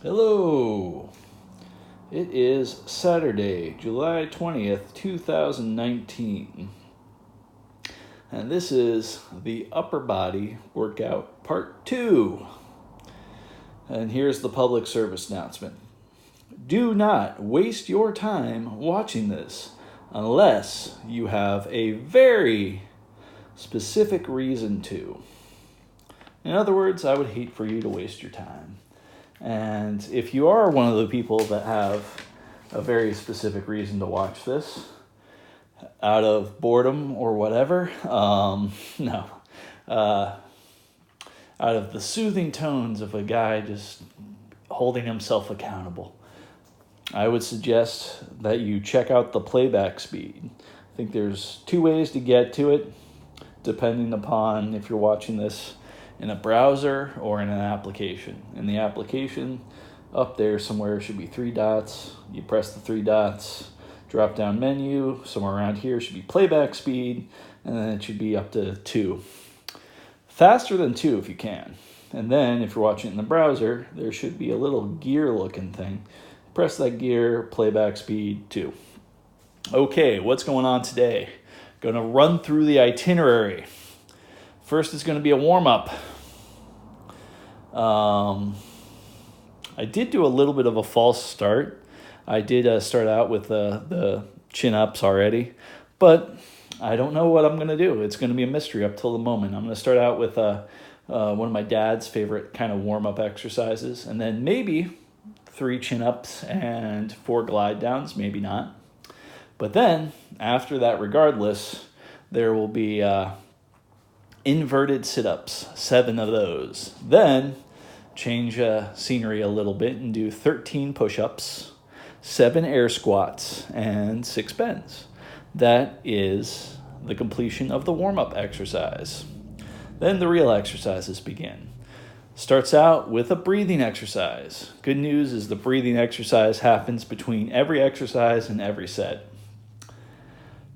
Hello. It is Saturday, July 20th, 2019. And this is the upper body workout part 2. And here's the public service announcement. Do not waste your time watching this unless you have a very specific reason to. In other words, I would hate for you to waste your time. And if you are one of the people that have a very specific reason to watch this, out of boredom or whatever, out of the soothing tones of a guy just holding himself accountable, I would suggest that you check out the playback speed. I think there's 2 ways to get to it, depending upon if you're watching this in a browser or in an application. In the application, up there somewhere should be 3 dots. You press the 3 dots, drop down menu, somewhere around here should be playback speed, and then it should be up to 2. Faster than 2 if you can. And then if you're watching it in the browser, there should be a little gear looking thing. Press that gear, playback speed 2. Okay, what's going on today? Going to run through the itinerary. First is going to be a warm-up. I did do a little bit of a false start. I did start out with the chin-ups already, but I don't know what I'm going to do. It's going to be a mystery up till the moment. I'm going to start out with one of my dad's favorite kind of warm-up exercises, and then maybe 3 chin-ups and 4 glide downs, maybe not. But then, after that, regardless, there will be inverted sit-ups, 7 of those. Then, change scenery a little bit and do 13 push-ups, 7 air squats, and 6 bends. That is the completion of the warm-up exercise. Then the real exercises begin. Starts out with a breathing exercise. Good news is the breathing exercise happens between every exercise and every set.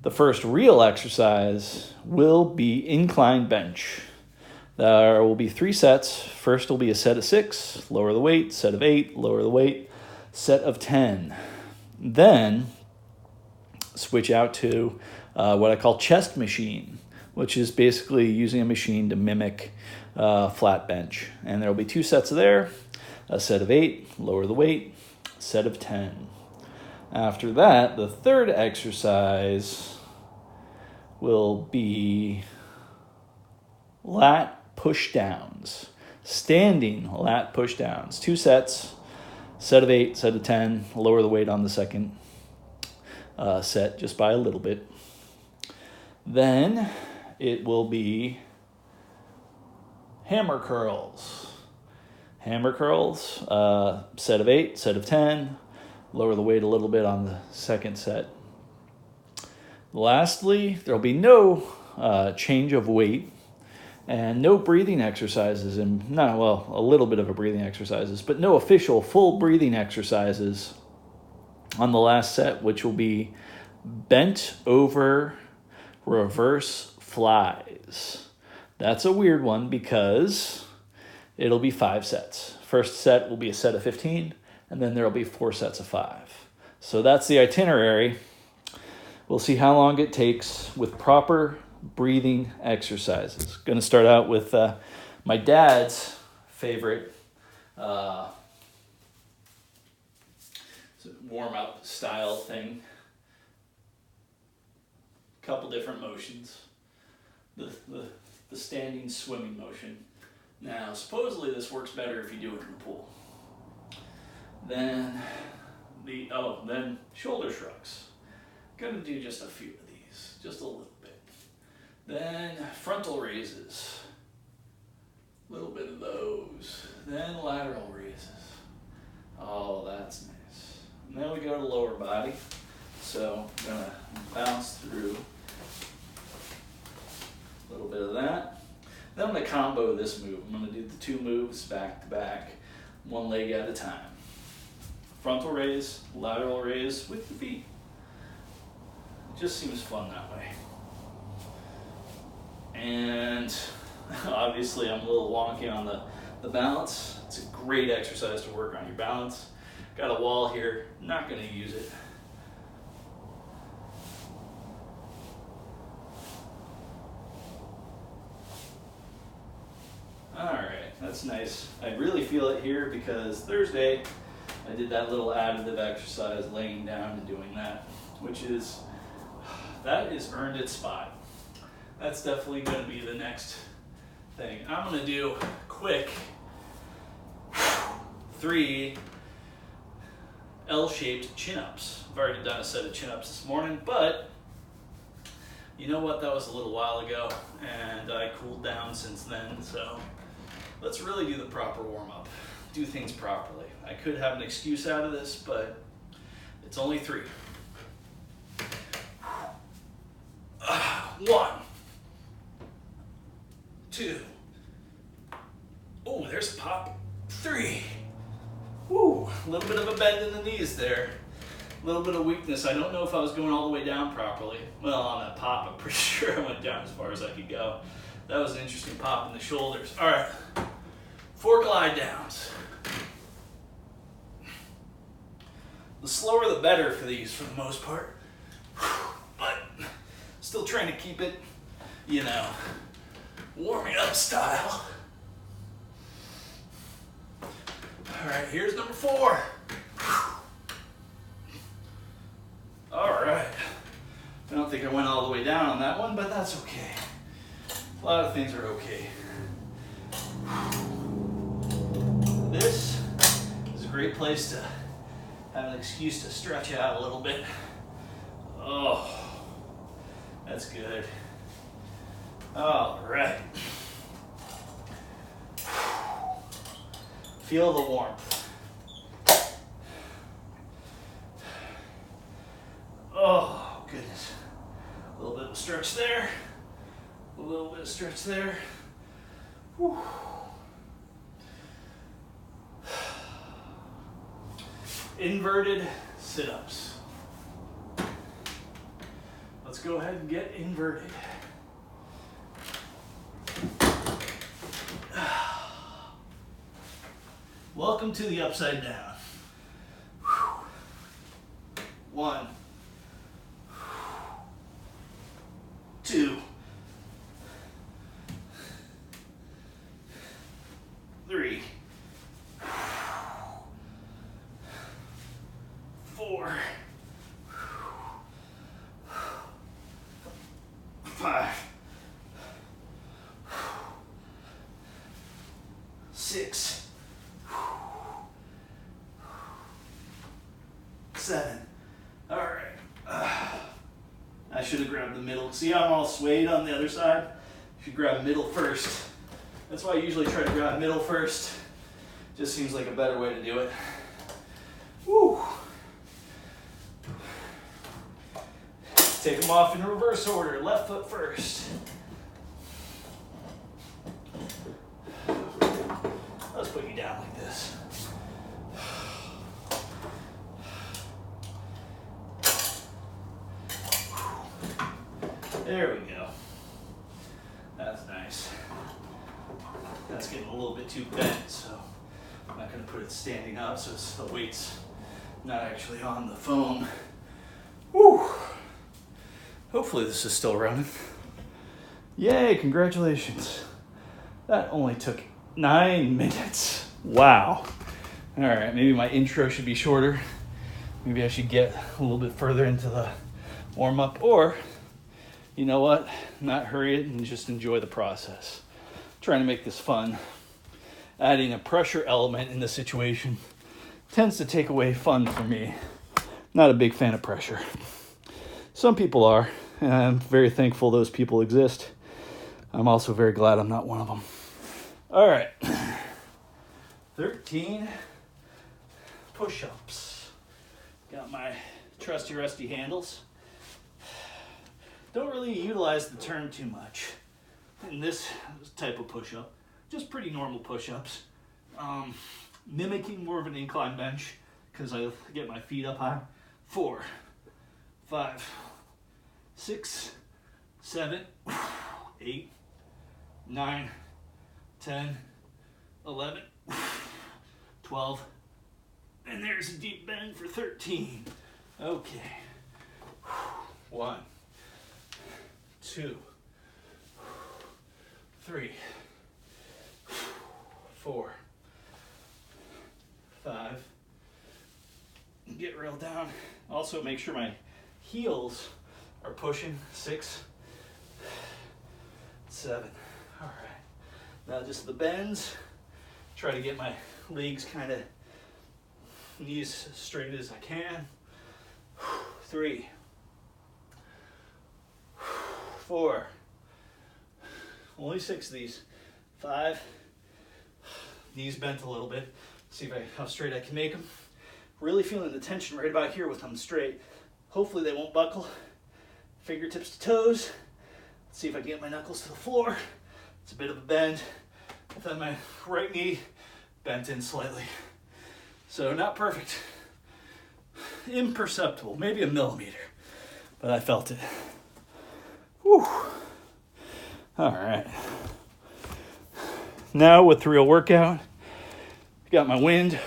The first real exercise will be incline bench. There will be 3 sets. First will be a set of 6, lower the weight, set of 8, lower the weight, set of 10. Then switch out to what I call chest machine, which is basically using a machine to mimic flat bench. And there will be 2 sets there, a set of 8, lower the weight, set of 10. After that, the third exercise will be lat push downs, standing lat push downs. 2 sets, set of 8, set of 10, lower the weight on the second set just by a little bit. Then it will be hammer curls. Hammer curls, set of 8, set of 10, lower the weight a little bit on the second set. Lastly, there will be no change of weight and no breathing exercises, and a little bit of a breathing exercises, but no official full breathing exercises on the last set, which will be bent over reverse flies. That's a weird one because it'll be 5 sets. First set will be a set of 15, and then there will be 4 sets of 5. So that's the itinerary. We'll see how long it takes with proper breathing exercises. Going to start out with my dad's favorite warm-up style thing. Couple different motions. The standing swimming motion. Now, supposedly this works better if you do it in the pool. Then shoulder shrugs. Gonna do just a few of these, just a little bit. Then frontal raises, a little bit of those. Then lateral raises. Oh, that's nice. And then we go to lower body. So I'm gonna bounce through a little bit of that. Then I'm gonna combo this move. I'm gonna do the 2 moves back to back, 1 leg at a time. Frontal raise, lateral raise with the feet. It just seems fun that way. And obviously I'm a little wonky on the The balance, it's a great exercise to work on your balance. Got a wall here, not gonna use it. All right, that's nice. I really feel it here because Thursday I did that little additive exercise laying down and doing that, that is earned its spot. That's definitely gonna be the next thing. I'm gonna do quick 3 L-shaped chin-ups. I've already done a set of chin-ups this morning, but you know what, that was a little while ago and I cooled down since then, so let's really do the proper warm-up. Do things properly. I could have an excuse out of this, but it's only 3. 1, 2. Oh, there's a pop. 3. Woo, a little bit of a bend in the knees there. A little bit of weakness. I don't know if I was going all the way down properly. Well, on that pop, I'm pretty sure I went down as far as I could go. That was an interesting pop in the shoulders. All right, 4 glide downs. The slower the better for these for the most part. But still trying to keep it, you know, warming up style. All right, here's number 4. All right. I don't think I went all the way down on that one, but that's okay. A lot of things are okay. This is a great place to have an excuse to stretch out a little bit. Oh, that's good. All right. Feel the warmth. Oh, goodness. A little bit of a stretch there. A little bit of stretch there. Whew. Inverted sit-ups. Let's go ahead and get inverted. Welcome to the upside down. 1, 2, 3, 4, 5, 6, 7. All right. I should have grabbed the middle. See how I'm all swayed on the other side? You should grab middle first. That's why I usually try to grab middle first. Just seems like a better way to do it. Woo. Take them off in reverse order. Left foot first. Let's put you down like this. There we go. That's nice. That's getting a little bit too bent, so I'm not going to put it standing up so the weight's not actually on the foam. Woo! Hopefully this is still running. Yay, congratulations. That only took 9 minutes. Wow. All right, maybe my intro should be shorter. Maybe I should get a little bit further into the warm-up, or you know what? Not hurry it and just enjoy the process. Trying to make this fun. Adding a pressure element in the situation tends to take away fun for me. Not a big fan of pressure. Some people are, and I'm very thankful those people exist. I'm also very glad I'm not one of them. All right. 13 push-ups. Got my trusty rusty handles. Don't really utilize the term too much in this type of push-up. Just pretty normal push-ups. Mimicking more of an incline bench because I get my feet up high. 4, 5, 6, 7, 8, 9, 10, 11, 12, and there's a deep bend for 13. Okay. 1, 2, 3, 4, 5. Get real down. Also make sure my heels are pushing. 6, 7. All right. Now just the bends. Try to get my legs kind of knees as straight as I can. 3, 4. Only 6 of these. 5. Knees bent a little bit. See how straight I can make them. Really feeling the tension right about here with them straight. Hopefully they won't buckle. Fingertips to toes. Let's see if I can get my knuckles to the floor. It's a bit of a bend. I've had my right knee bent in slightly. So not perfect. Imperceptible, maybe a millimeter, but I felt it. Whew. All right. Now with the real workout, got my wind,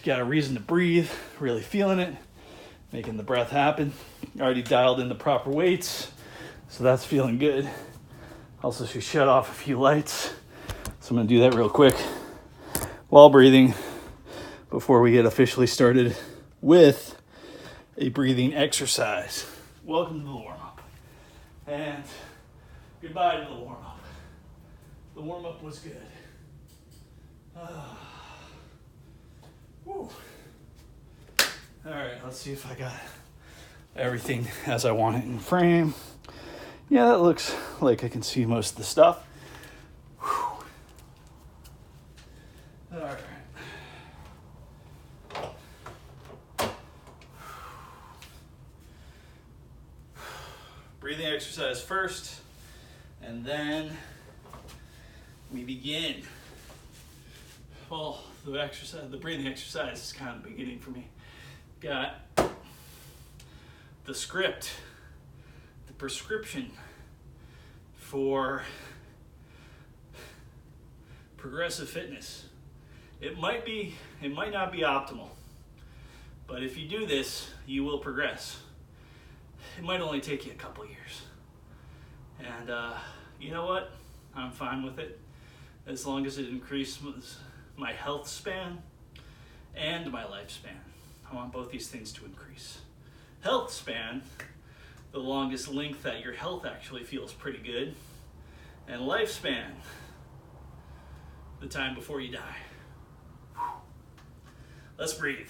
got a reason to breathe, really feeling it, making the breath happen. Already dialed in the proper weights, so that's feeling good. Also should shut off a few lights, so I'm gonna do that real quick while breathing before we get officially started with a breathing exercise. Welcome to the warm-up, and goodbye to the warm-up. The warm-up was good. Whew. All right, let's see if I got everything as I want it in frame. Yeah, that looks like I can see most of the stuff. Whew. All right. Breathing exercise first, and then we begin. Well, the breathing exercise is kind of the beginning for me. Got the script, the prescription for progressive fitness. It might not be optimal, but if you do this, you will progress. It might only take you a couple years. And you know what? I'm fine with it, as long as it increases my health span and my lifespan. I want both these things to increase. Health span, the longest length that your health actually feels pretty good. And lifespan, the time before you die. Let's breathe.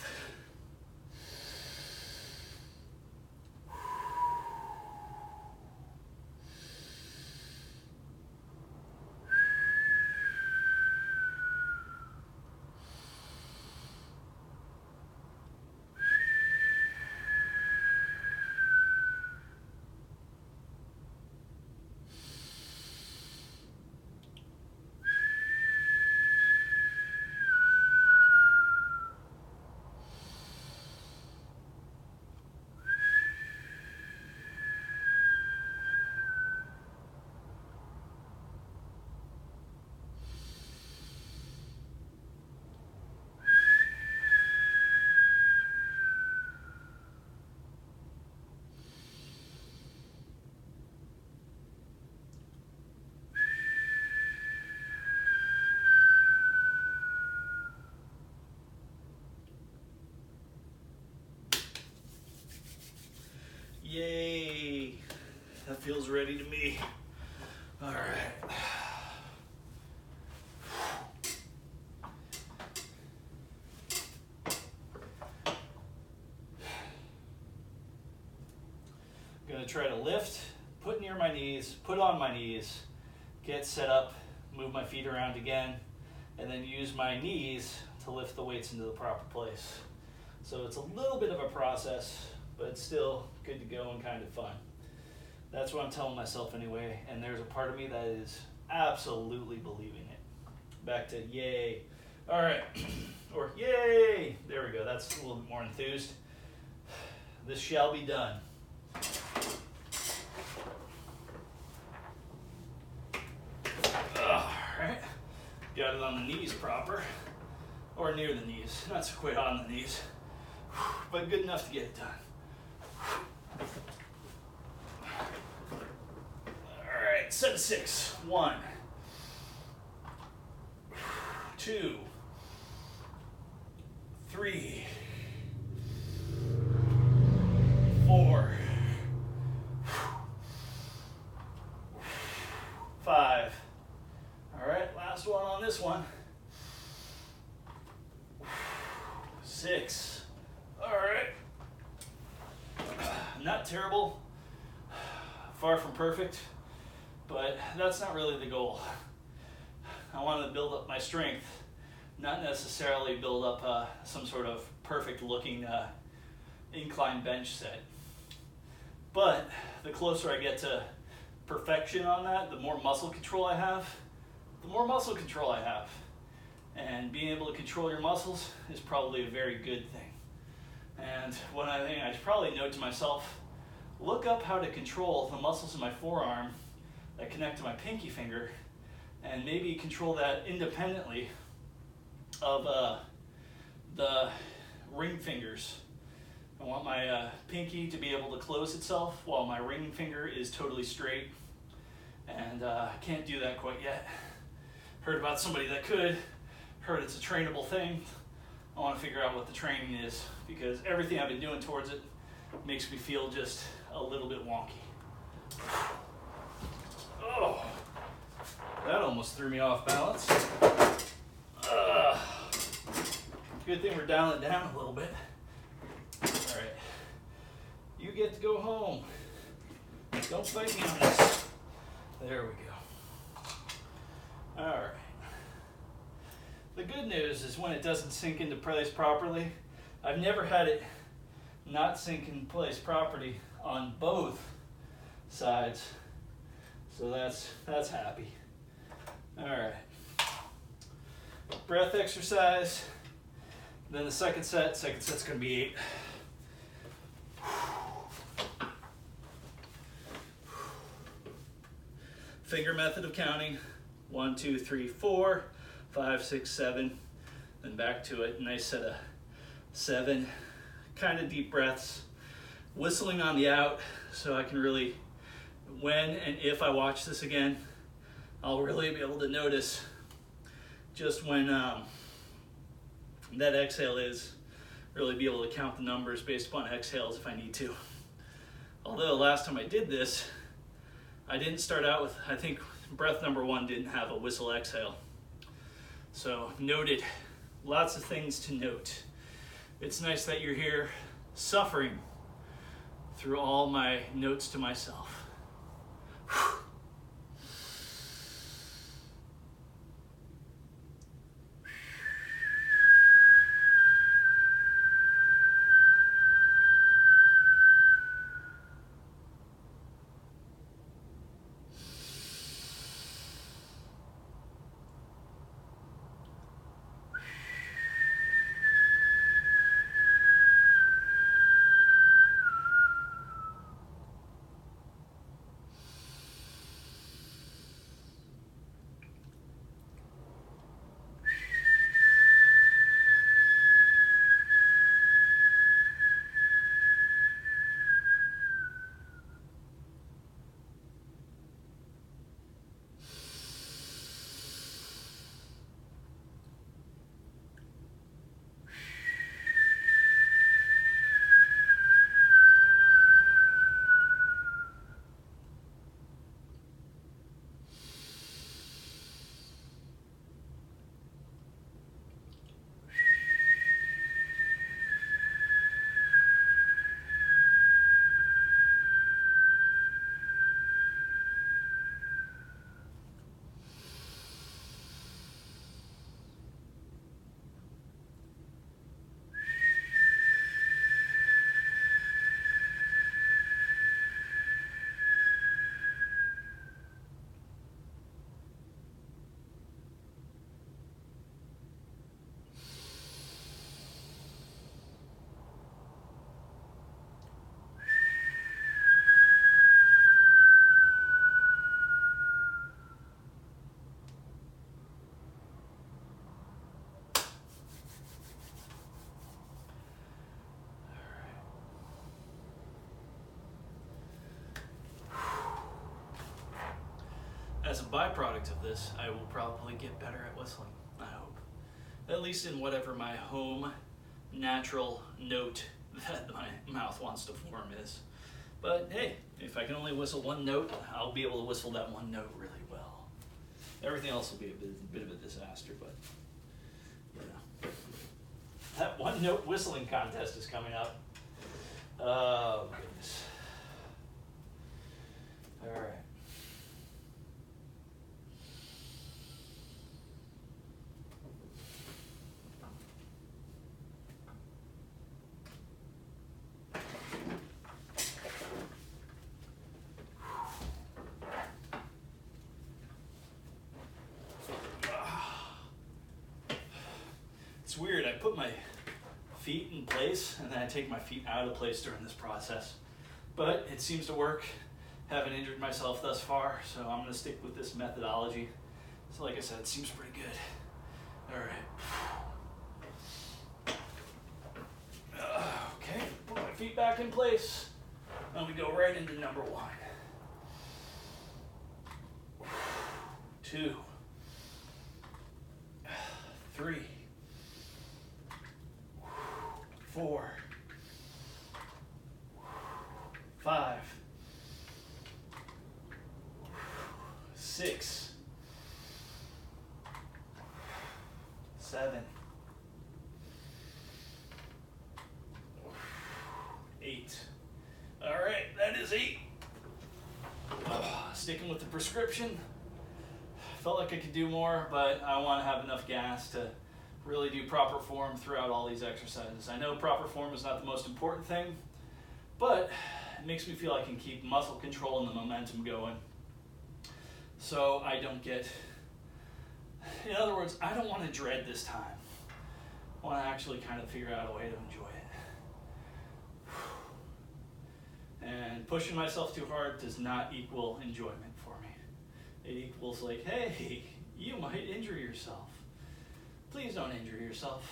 Yay, that feels ready to me. All right. I'm gonna try to lift, put near my knees, put on my knees, get set up, move my feet around again, and then use my knees to lift the weights into the proper place. So it's a little bit of a process, but it's still good to go and kind of fun. That's what I'm telling myself anyway, and there's a part of me that is absolutely believing it. Back to yay. All right, or yay. There we go, that's a little bit more enthused. This shall be done. All right, Got it on the knees proper, or near the knees. Not so quite on the knees, but good enough to get it done. All right, set of 6. 1, 2, 3, 4, 5. All right, last one on this one. 6. All right. Not terrible. Far from perfect, but that's not really the goal. I want to build up my strength, not necessarily build up some sort of perfect looking incline bench set. But the closer I get to perfection on that, the more muscle control I have. And being able to control your muscles is probably a very good thing. And one other thing I should probably note to myself, look up how to control the muscles in my forearm that connect to my pinky finger, and maybe control that independently of the ring fingers. I want my pinky to be able to close itself while my ring finger is totally straight, and I can't do that quite yet. Heard about somebody that could, heard it's a trainable thing. I want to figure out what the training is, because everything I've been doing towards it makes me feel just a little bit wonky. Oh, that almost threw me off balance. Good thing we're dialing it down a little bit. All right, you get to go home. Don't fight me on this. There we go. All right. The good news is when it doesn't sink into place properly, I've never had it not sink in place properly on both sides. So that's happy. All right. Breath exercise. Then the second set's going to be 8. Finger method of counting. 1, 2, 3, 4, 5, 6, 7. Then back to it. Nice set of 7 kind of deep breaths. Whistling on the out so I can really, when and if I watch this again, I'll really be able to notice just when that exhale is, really be able to count the numbers based upon exhales if I need to. Although last time I did this, I didn't start out with, I think breath number 1 didn't have a whistle exhale. So noted, lots of things to note. It's nice that you're here suffering through all my notes to myself. as a byproduct of this, I will probably get better at whistling, I hope. At least in whatever my home natural note that my mouth wants to form is. But hey, if I can only whistle one note, I'll be able to whistle that one note really well. Everything else will be a bit of a disaster, but you know. That one note whistling contest is coming up. Oh, goodness. All right. It's weird, I put my feet in place and then I take my feet out of place during this process. But it seems to work. Haven't injured myself thus far, so I'm gonna stick with this methodology. So like I said, it seems pretty good. All right. Okay, put my feet back in place. And we go right into number 1. 2, 3, 4, 5, 6, 7, 8. All right, that is 8. Sticking with the prescription. Felt like I could do more, but I want to have enough gas to really do proper form throughout all these exercises. I know proper form is not the most important thing, but it makes me feel I can keep muscle control and the momentum going. So I don't get, in other words, I don't want to dread this time. I want to actually kind of figure out a way to enjoy it. And pushing myself too hard does not equal enjoyment for me. It equals like, hey, you might injure yourself. Please don't injure yourself.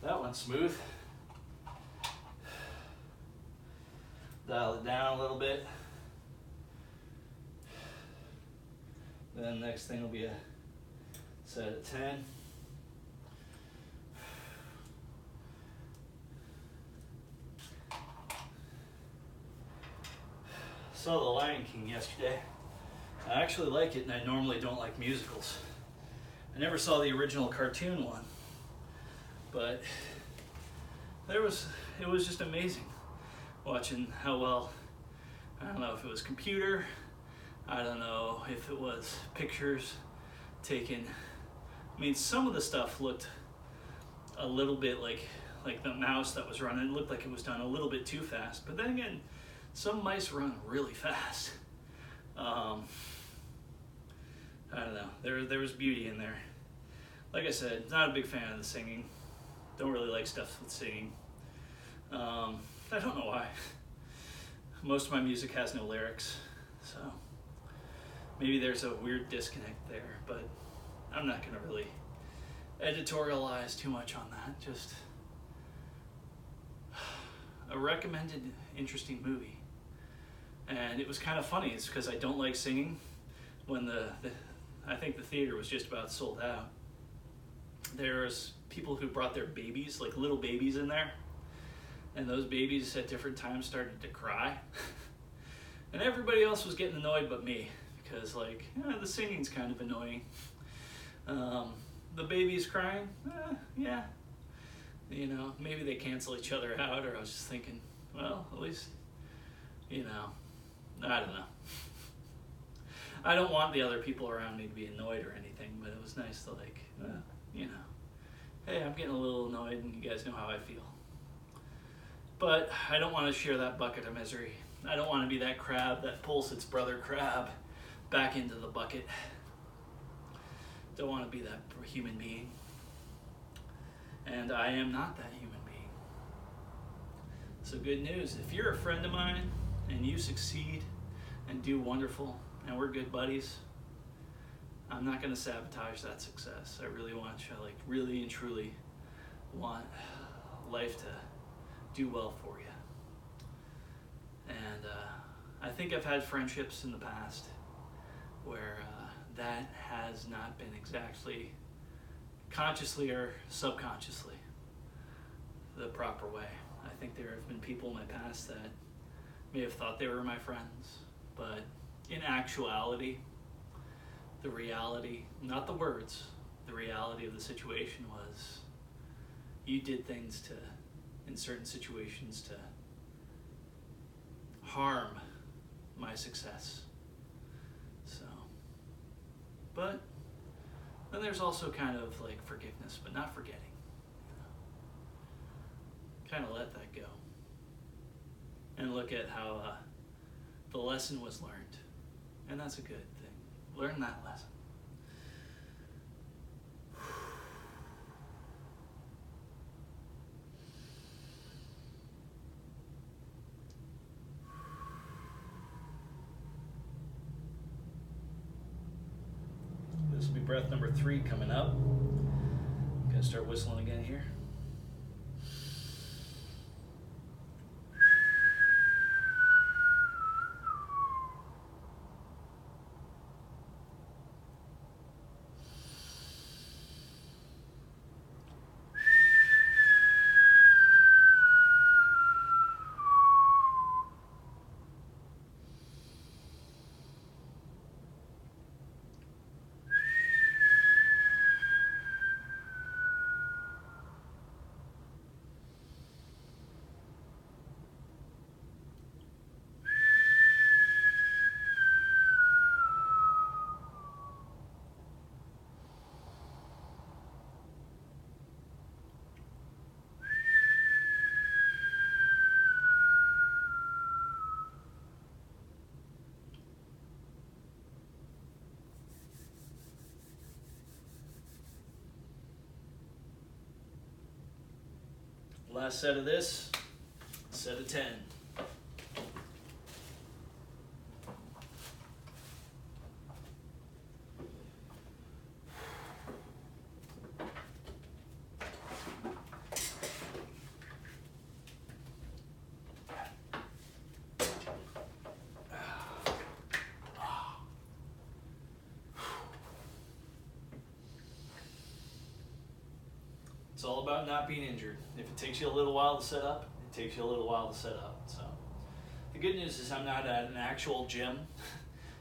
That one's smooth. Dial it down a little bit. Then next thing will be a set of 10. Saw The Lion King yesterday. I actually like it, and I normally don't like musicals. I never saw the original cartoon one, but it was just amazing watching how well, I don't know if it was computer, I don't know if it was pictures taken. I mean, some of the stuff looked a little bit like the mouse that was running. It looked like it was done a little bit too fast. But then again, some mice run really fast. I don't know. There was beauty in there. Like I said, not a big fan of the singing. Don't really like stuff with singing. I don't know why. Most of my music has no lyrics, so maybe there's a weird disconnect there, but I'm not gonna really editorialize too much on that. Just a recommended interesting movie. And it was kind of funny. It's because I don't like singing. When I think the theater was just about sold out. There's people who brought their babies, like little babies in there. And those babies at different times started to cry. And everybody else was getting annoyed but me. Because the singing's kind of annoying. The baby's crying, yeah. You know, maybe they cancel each other out, or I was just thinking, well, at least, you know, I don't know. I don't want the other people around me to be annoyed or anything, but it was nice to you know, hey, I'm getting a little annoyed and you guys know how I feel. But I don't want to share that bucket of misery. I don't want to be that crab that pulls its brother crab back into the bucket. Don't want to be that human being. And I am not that human being. So good news, if you're a friend of mine and you succeed and do wonderful and we're good buddies, I'm not going to sabotage that success. I really want you, like really and truly want life to do well for you. And I think I've had friendships in the past where that has not been exactly consciously or subconsciously the proper way. I think there have been people in my past that may have thought they were my friends, but in actuality, the reality, not the words, the reality of the situation was you did things to, in certain situations, to harm my success. So, but then there's also kind of like forgiveness, but not forgetting. Kind of let that go and look at how the lesson was learned, and that's a good thing. Learn that lesson. This will be breath number 3 coming up. I'm gonna start whistling again here. Last set of this, set of 10. It's all about not being injured. If it takes you a little while to set up, it takes you a little while to set up. So the good news is I'm not at an actual gym,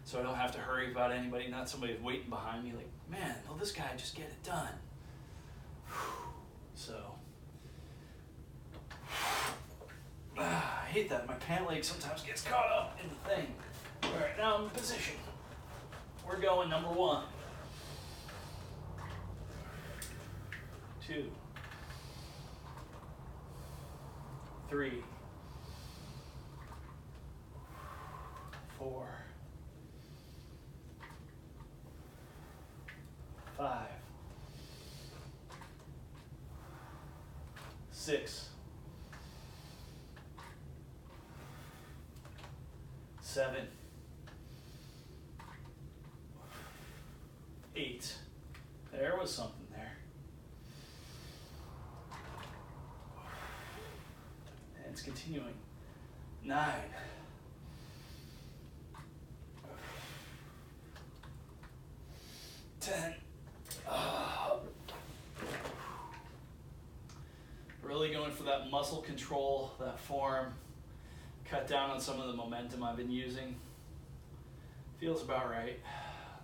so I don't have to hurry about anybody, not somebody waiting behind me like, man, will this guy just get it done? So I hate that. My pant leg sometimes gets caught up in the thing. All right, now I'm in position. We're going number 1, 2, 3, 4, 5, 6, 7, 8. There was something there. And it's continuing. 9. 10. Really going for that muscle control, that form. Cut down on some of the momentum I've been using. Feels about right.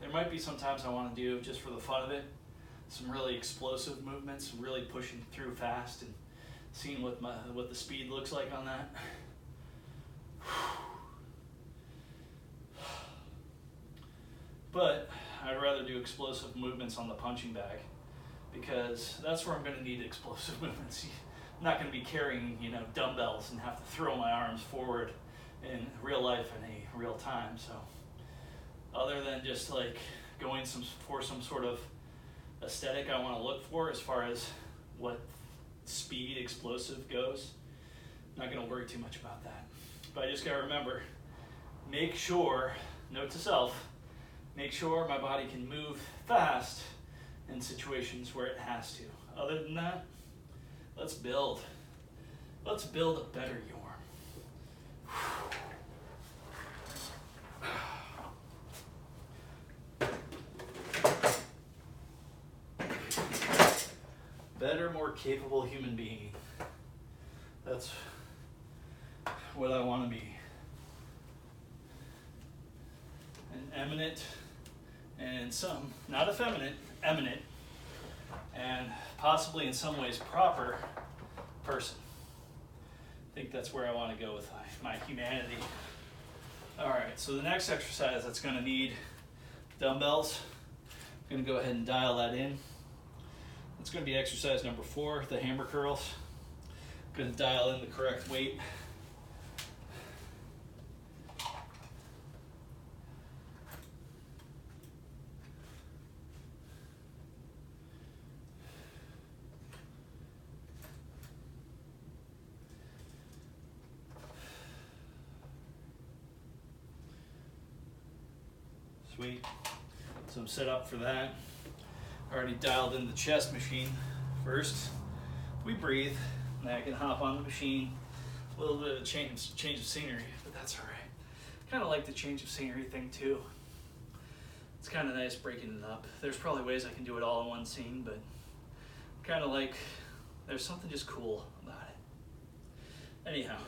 There might be some times I want to do, just for the fun of it, some really explosive movements, really pushing through fast and seeing what the speed looks like on that. But I'd rather do explosive movements on the punching bag, because that's where I'm going to need explosive movements. I'm not going to be carrying, dumbbells and have to throw my arms forward in real life in a real time. So other than just like going for some sort of aesthetic I want to look for as far as what speed explosive goes, I'm not going to worry too much about that. But I just got to remember, note to self, make sure my body can move fast in situations where it has to. Other than that, let's build. Let's build a better Yorm. Better, more capable human being. That's what I want to be. An eminent and some, not effeminate, eminent, and possibly in some ways proper person. I think that's where I want to go with my humanity. All right, so the next exercise that's going to need dumbbells. I'm going to go ahead and dial that in. It's going to be exercise number 4, the hammer curls. I'm going to dial in the correct weight. Sweet. So I'm set up for that. Already dialed in the chest machine. First, we breathe, and I can hop on the machine. A little bit of a change of scenery, but that's all right. Kind of like the change of scenery thing too. It's kind of nice breaking it up. There's probably ways I can do it all in one scene, but kind of like there's something just cool about it. Anyhow.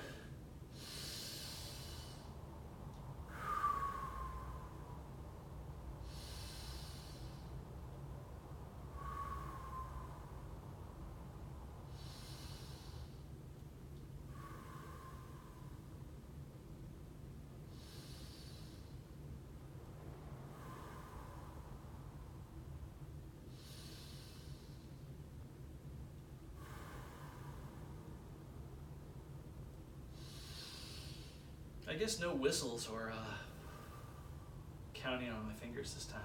I guess no whistles or counting on my fingers this time.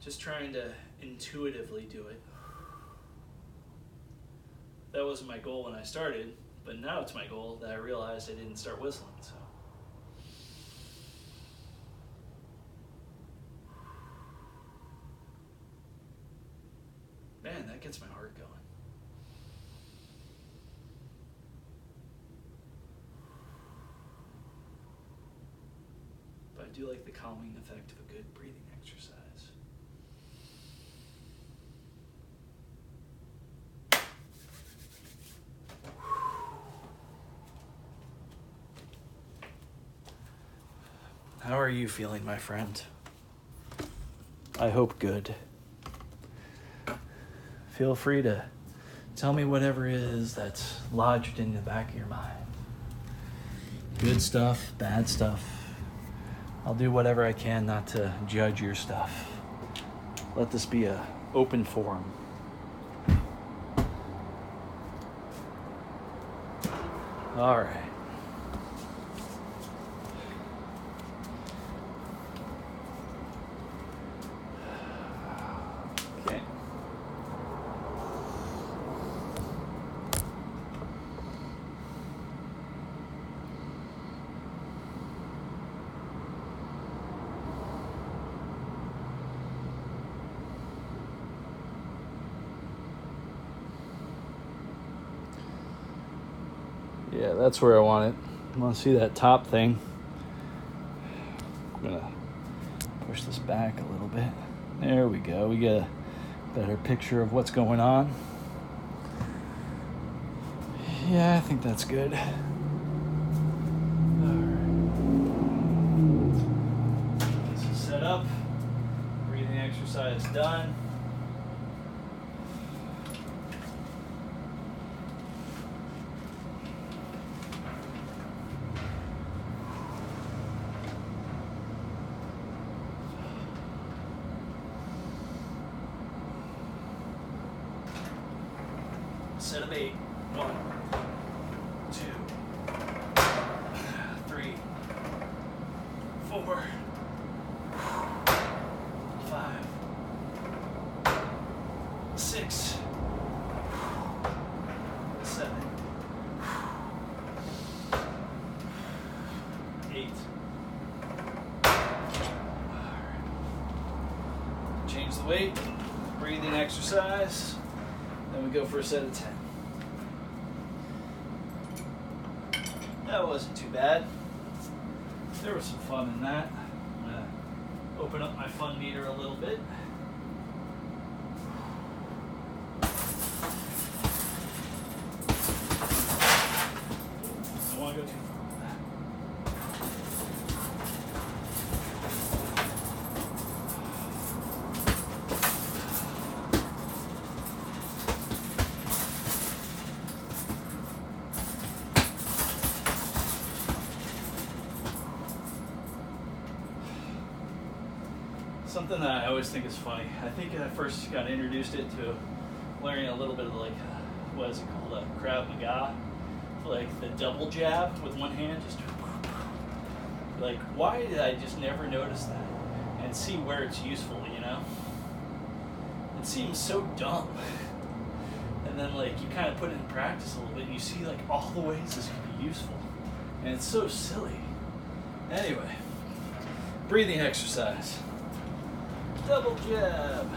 Just trying to intuitively do it. That wasn't my goal when I started, but now it's my goal that I realized I didn't start whistling, so. Man, that gets my heart going. But I do like the calming effect of a good breathing exercise. How are you feeling, my friend? I hope good. Feel free to tell me whatever it is that's lodged in the back of your mind. Good stuff, bad stuff. I'll do whatever I can not to judge your stuff. Let this be an open forum. All right. Okay. Yeah, that's where I want it. I want to see that top thing. I'm going to push this back a little bit. There we go. We get a better picture of what's going on. Yeah, I think that's good. All right. This is set up. Breathing exercise done. Set of 8. 1, 2, 3, 4, 5, 6, 7, 8, the weight, breathing exercise, then we go for a set of 10. That wasn't too bad. There was some fun in that. I'm gonna open up my fun meter a little bit. Don't want to go too far. Something that I always think is funny. I think I first got introduced it to learning a little bit of like, what is it called, Krav Maga, like the double jab with one hand, just like, why did I just never notice that and see where it's useful, you know? It seems so dumb. And then like you kind of put it in practice a little bit and you see like all the ways this can be useful. And it's so silly. Anyway, breathing exercise. Double jab.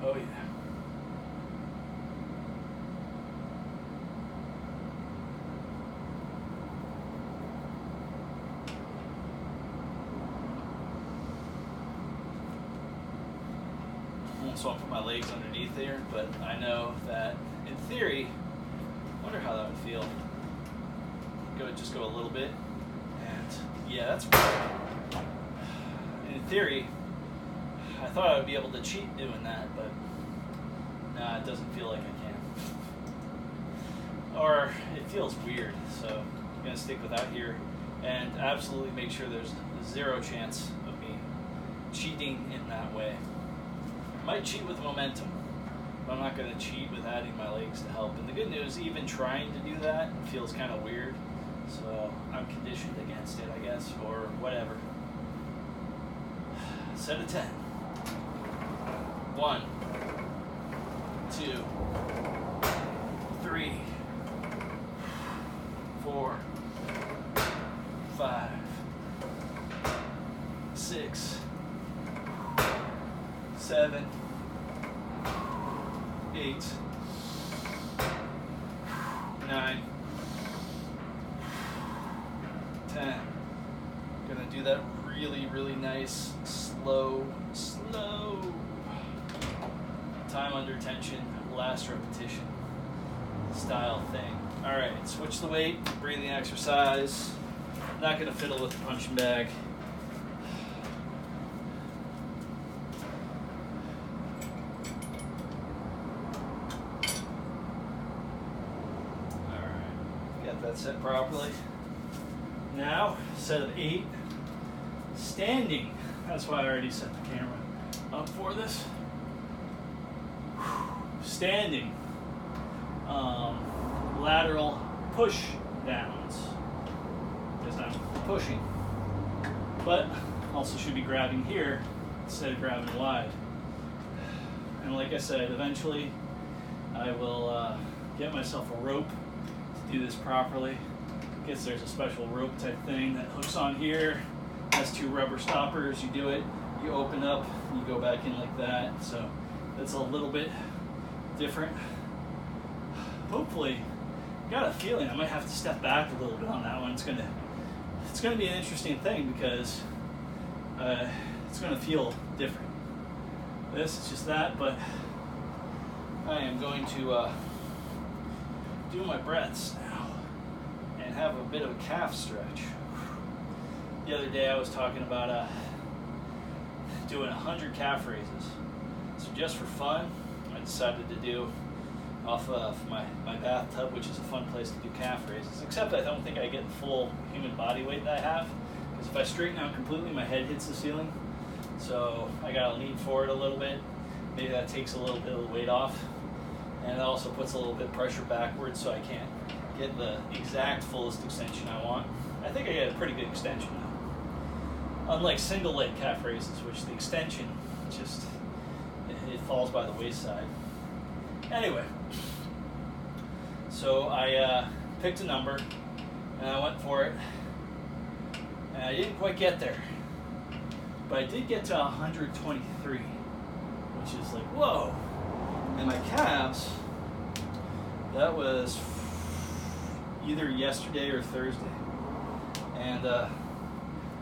Oh yeah. I won't swap my legs underneath there, but I know that in theory, I wonder how that would feel. Just go a little bit, and yeah, that's right. In theory, I thought I would be able to cheat doing that, but nah, it doesn't feel like I can. Or it feels weird, so I'm gonna stick with that here and absolutely make sure there's zero chance of me cheating in that way. I might cheat with momentum, but I'm not gonna cheat with adding my legs to help. And the good news, even trying to do that feels kind of weird, so I'm conditioned against it, I guess, or whatever. Set of 10. 1, 2, 3, 4, 5, 6, 7, 8, 9, 10. Gonna do that really nice, slow time under tension, last repetition style thing. All right, switch the weight, breathing exercise. Not gonna fiddle with the punching bag. All right, got that set properly. Now, set of 8, standing. That's why I already set the camera up for this. Standing, lateral push downs, because I'm pushing, but also should be grabbing here instead of grabbing wide. And like I said, eventually I will get myself a rope to do this properly. I guess there's a special rope type thing that hooks on here, has 2 rubber stoppers. You do it, you open up, you go back in like that. So that's a little bit different. Hopefully, got a feeling I might have to step back a little bit on that one. It's gonna be an interesting thing because it's gonna feel different. This is just that, but I am going to do my breaths now and have a bit of a calf stretch. The other day I was talking about doing 100 calf raises. So just for fun, I decided to do off of my bathtub, which is a fun place to do calf raises, except I don't think I get the full human body weight that I have, because if I straighten out completely, my head hits the ceiling. So I gotta lean forward a little bit. Maybe that takes a little bit of the weight off, and it also puts a little bit of pressure backwards, so I can't get the exact fullest extension I want. I think I get a pretty good extension though. Unlike single leg calf raises, which the extension just, it falls by the wayside. Anyway, so I picked a number and I went for it, and I didn't quite get there, but I did get to 123, which is like, whoa. And my calves, that was either yesterday or Thursday, and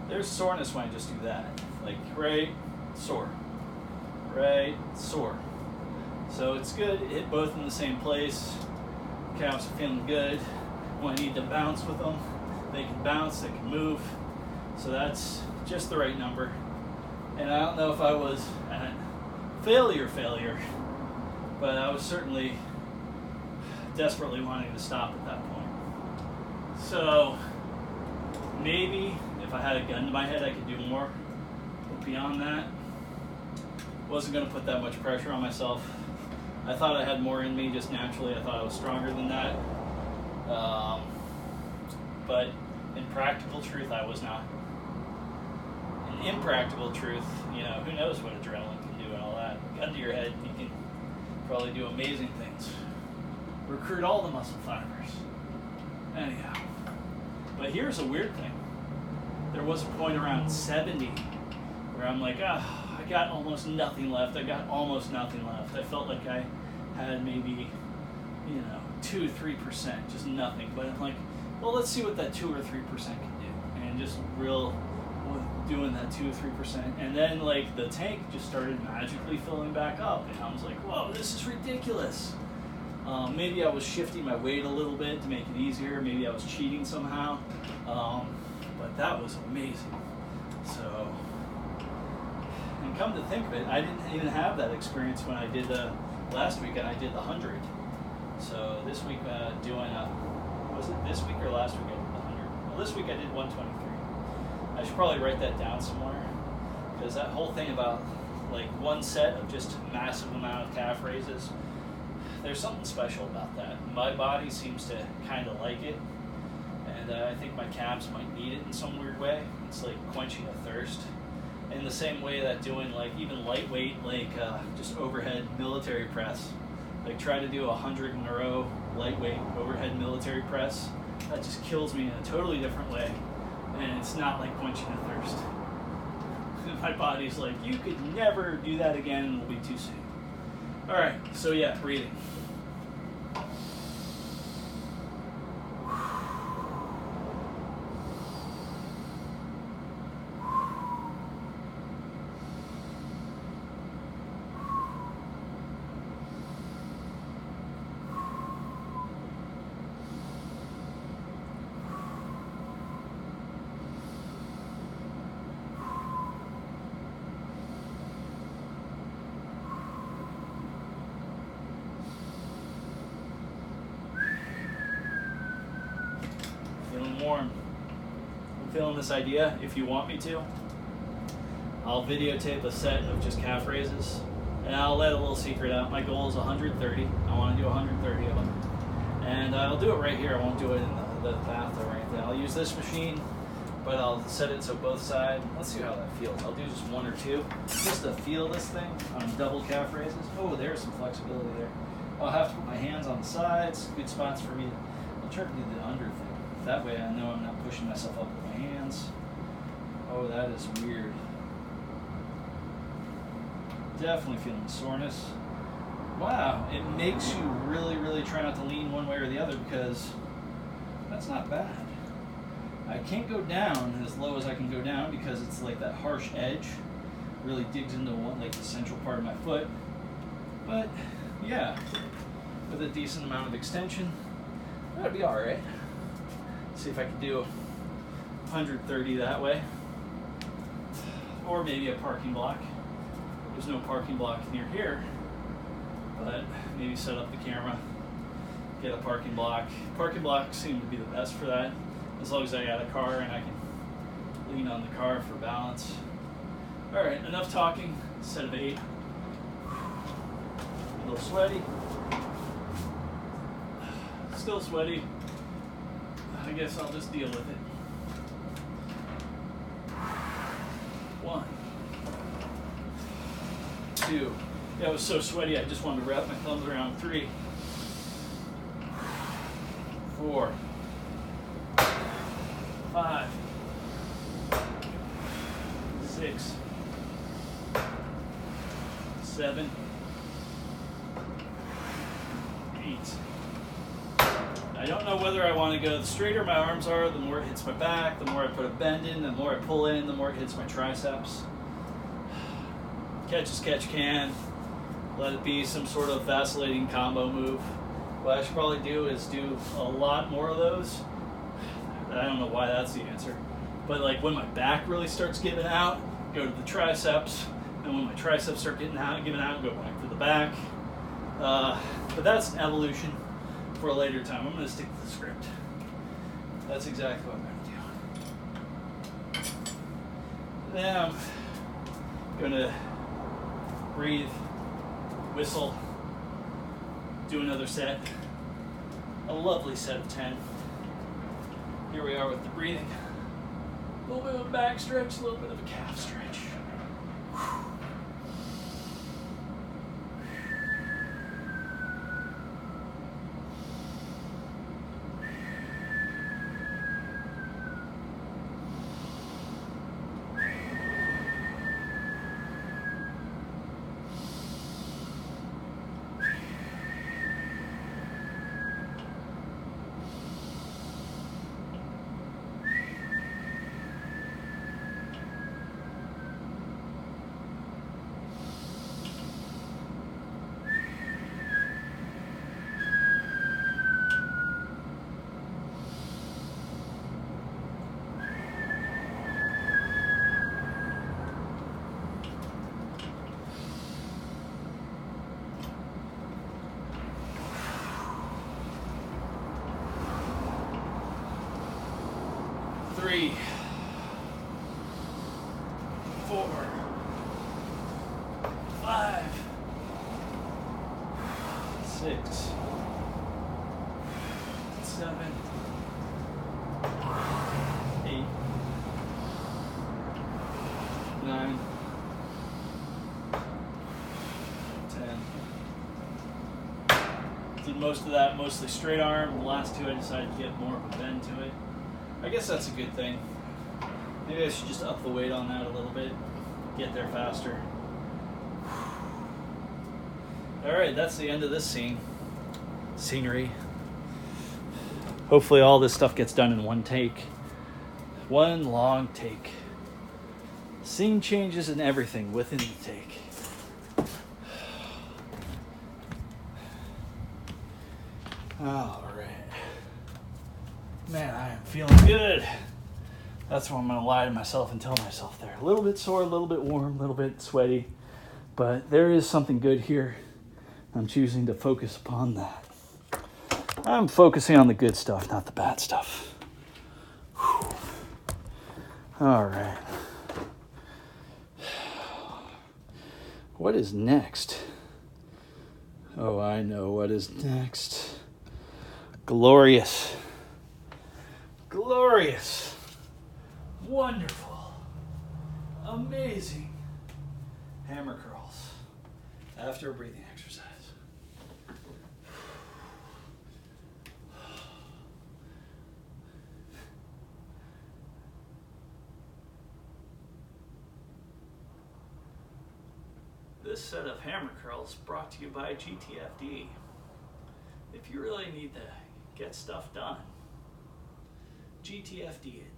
there's soreness when I just do that, like right sore. So it's good, it hit both in the same place. Calves are feeling good. When I need to bounce with them, they can bounce, they can move. So that's just the right number. And I don't know if I was at failure, but I was certainly desperately wanting to stop at that point. So maybe if I had a gun to my head, I could do more. But beyond that, wasn't going to put that much pressure on myself. I thought I had more in me just naturally. I thought I was stronger than that. But in practical truth, I was not. In impractical truth, who knows what adrenaline can do and all that. Gun to your head, you can probably do amazing things. Recruit all the muscle fibers. Anyhow. But here's a weird thing. There was a point around 70 where I'm like, I got almost nothing left. I felt like I had maybe, 2-3%, just nothing. But I'm like, well, let's see what that 2 or 3% can do. And just doing that 2 or 3%. And then like the tank just started magically filling back up. And I was like, whoa, this is ridiculous. Maybe I was shifting my weight a little bit to make it easier. Maybe I was cheating somehow. But that was amazing. So, and come to think of it, I didn't even have that experience when I did last week, and I did the 100. So this week was it this week or last week I did the 100? Well, this week I did 123. I should probably write that down somewhere, because that whole thing about like one set of just massive amount of calf raises, there's something special about that. My body seems to kind of like it, and I think my calves might need it in some weird way. It's like quenching a thirst. In the same way that doing like even lightweight, like just overhead military press, like try to do 100 in a row lightweight overhead military press, that just kills me in a totally different way, and it's not like quenching a thirst. My body's like, you could never do that again, and it'll be too soon. All right, so yeah, breathing. Warm. I'm feeling this idea. If you want me to, I'll videotape a set of just calf raises, and I'll let a little secret out. My goal is 130. I want to do 130 of them, and I'll do it right here. I won't do it in the bathtub or anything. I'll use this machine, but I'll set it so both sides. Let's see how that feels. I'll do just 1 or 2, just to feel this thing on double calf raises. Oh, there's some flexibility there. I'll have to put my hands on the sides. Good spots for me. I'll try to do the under thing. That way I know I'm not pushing myself up with my hands. Oh, that is weird. Definitely feeling soreness. Wow, it makes you really, really try not to lean one way or the other, because that's not bad. I can't go down as low as I can go down because it's like that harsh edge really digs into one, like the central part of my foot. But yeah, with a decent amount of extension, that'd be all right. See if I can do 130 that way, or maybe a parking block. There's no parking block near here, but maybe set up the camera, get a parking block. Parking blocks seem to be the best for that, as long as I got a car and I can lean on the car for balance. All right, enough talking. Set of 8. A little sweaty. Still sweaty. I guess I'll just deal with it. 1, 2. Yeah, it was so sweaty I just wanted to wrap my thumbs around. 3, 4, 5, 6, 7, 8. I don't know whether I want to go, the straighter my arms are, the more it hits my back, the more I put a bend in, the more I pull in, the more it hits my triceps. Catch as catch can. Let it be some sort of vacillating combo move. What I should probably do is do a lot more of those. I don't know why that's the answer. But like when my back really starts giving out, go to the triceps. And when my triceps start giving out, go back to the back. But that's an evolution for a later time. I'm going to stick to the script. That's exactly what I'm going to do. Then I'm going to breathe, whistle, do another set. A lovely set of 10. Here we are with the breathing. A little bit of a back stretch, a little bit of a calf stretch. Whew. 3, 4, 5, 6, 7, 8, 9, 10. Did most of that mostly straight arm. The last 2 I decided to get more of a bend to it. I guess that's a good thing. Maybe I should just up the weight on that a little bit, get there faster. All right, that's the end of this scenery. Hopefully all this stuff gets done in one take. One long take. Scene changes and everything within the take. All right. Man, I am feeling good. That's why I'm going to lie to myself and tell myself there. A little bit sore, a little bit warm, a little bit sweaty. But there is something good here. I'm choosing to focus upon that. I'm focusing on the good stuff, not the bad stuff. Whew. All right. What is next? Oh, I know what is next. Glorious. Glorious. Wonderful. Amazing. Hammer curls after a breathing exercise. this set of hammer curls brought to you by GTFD. If you really need to get stuff done, GTFD it.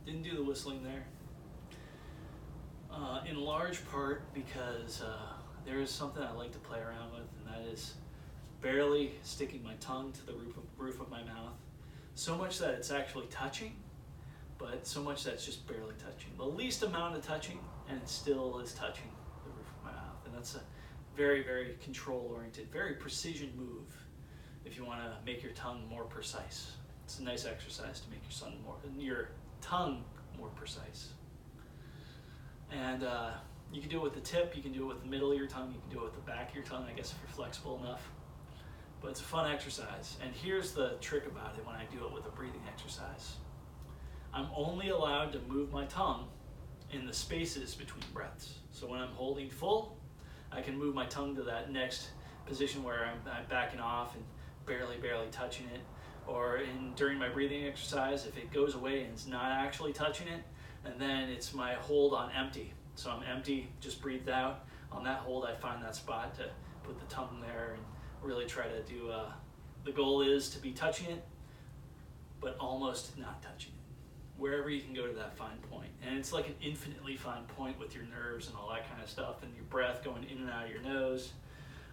Didn't do the whistling there. In large part because there is something I like to play around with, and that is barely sticking my tongue to the roof of my mouth. So much that it's actually touching, but so much that it's just barely touching. The least amount of touching, and it still is touching the roof of my mouth. And that's a very, very control-oriented, very precision move if you want to make your tongue more precise. It's a nice exercise to make your tongue more precise. And you can do it with the tip, you can do it with the middle of your tongue, you can do it with the back of your tongue, I guess, if you're flexible enough. But it's a fun exercise. And here's the trick about it when I do it with a breathing exercise. I'm only allowed to move my tongue in the spaces between breaths. So when I'm holding full, I can move my tongue to that next position where I'm backing off and barely touching it. Or during my breathing exercise, if it goes away and it's not actually touching it, and then it's my hold on empty. So I'm empty, just breathed out. On that hold, I find that spot to put the tongue there and really try to do, the goal is to be touching it, but almost not touching it. Wherever you can go to that fine point. And it's like an infinitely fine point with your nerves and all that kind of stuff, and your breath going in and out of your nose.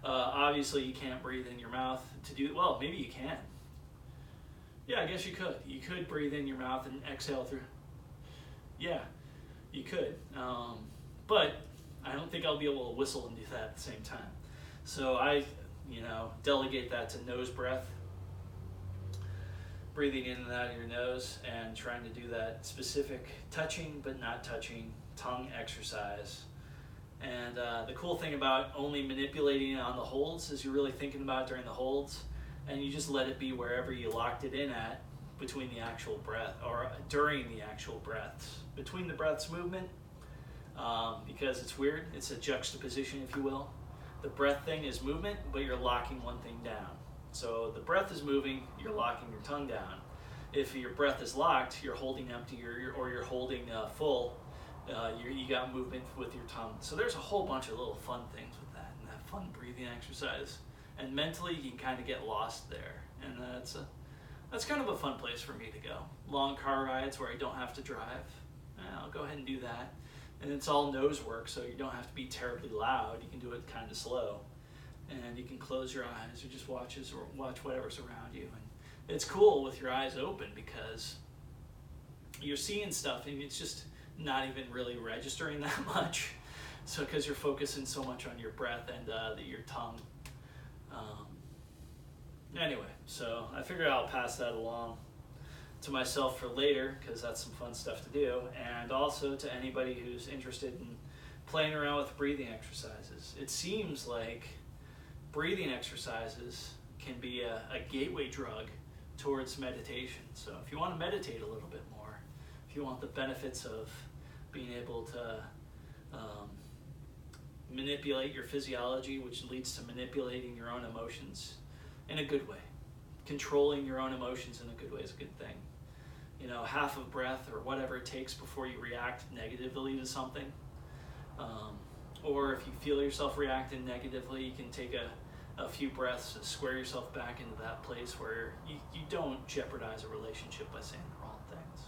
Obviously, you can't breathe in your mouth to do, well, maybe you can. Yeah, I guess you could. You could breathe in your mouth and exhale through. Yeah, you could. But I don't think I'll be able to whistle and do that at the same time. So I, delegate that to nose breath. Breathing in and out of your nose and trying to do that specific touching but not touching tongue exercise. And the cool thing about only manipulating it on the holds is you're really thinking about it during the holds, and you just let it be wherever you locked it in at between the actual breath, or during the actual breaths. Between the breaths movement, because it's weird, it's a juxtaposition, if you will. The breath thing is movement, but you're locking one thing down. So the breath is moving, you're locking your tongue down. If your breath is locked, you're holding empty, or you're holding full, you got movement with your tongue. So there's a whole bunch of little fun things with that, and that fun breathing exercise. And mentally, you can kind of get lost there. And that's kind of a fun place for me to go. Long car rides where I don't have to drive, I'll go ahead and do that. And it's all nose work, so you don't have to be terribly loud. You can do it kind of slow. And you can close your eyes or just watch whatever's around you. And it's cool with your eyes open because you're seeing stuff and it's just not even really registering that much. So because you're focusing so much on your breath and your tongue. Anyway, so I figured I'll pass that along to myself for later because that's some fun stuff to do, and also to anybody who's interested in playing around with breathing exercises. It seems like breathing exercises can be a gateway drug towards meditation. So if you want to meditate a little bit more, if you want the benefits of being able to manipulate your physiology, which leads to manipulating your own emotions in a good way. Controlling your own emotions in a good way is a good thing. Half of breath or whatever it takes before you react negatively to something. Or if you feel yourself reacting negatively, you can take a few breaths to square yourself back into that place where you don't jeopardize a relationship by saying the wrong things.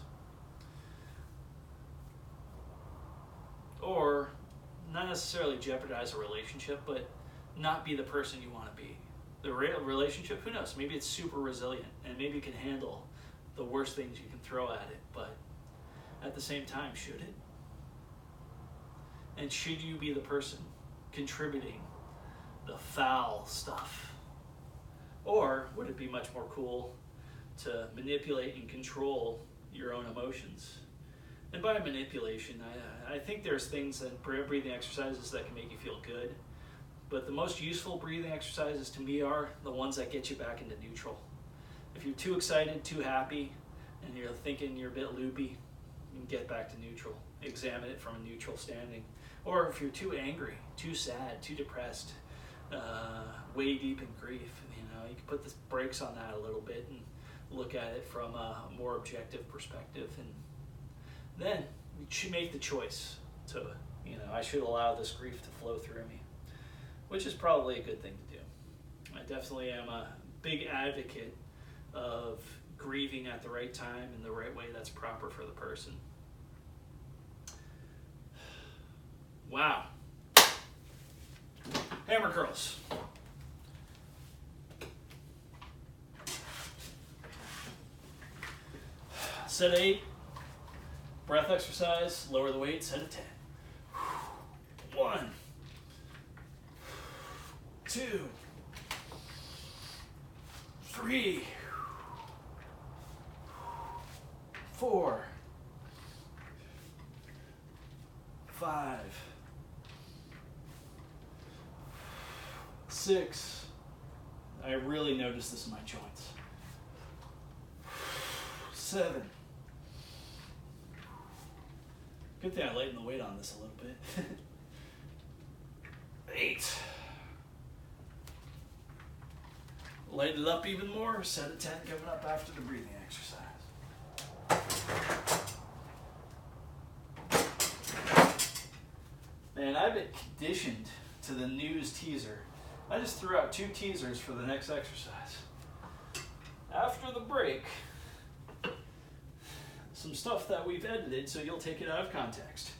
Or not necessarily jeopardize a relationship, but not be the person you want to be. The relationship, who knows, maybe it's super resilient and maybe it can handle the worst things you can throw at it, but At the same time, should it? And should you be the person contributing the foul stuff? Or would it be much more cool to manipulate and control your own emotions? And by manipulation, I think there's things that breathing exercises that can make you feel good. But the most useful breathing exercises to me are the ones that get you back into neutral. If you're too excited, too happy, and you're thinking you're a bit loopy, you can get back to neutral. Examine it from a neutral standing. Or if you're too angry, too sad, too depressed, way deep in grief, you can put the brakes on that a little bit and look at it from a more objective perspective. And then you should make the choice to, I should allow this grief to flow through me, which is probably a good thing to do. I definitely am a big advocate of grieving at the right time in the right way that's proper for the person. Wow. Hammer curls. Set of 8. Breath exercise. Lower the weight. Set of 10. 1, 2, 3, 4, 5, 6. I really notice this in my joints. 7. Good thing I lightened the weight on this a little bit. 8. Light it up even more. Set of 10 coming up after the breathing exercise. Man, I've been conditioned to the news teaser. I just threw out 2 teasers for the next exercise. After the break, some stuff that we've edited so you'll take it out of context.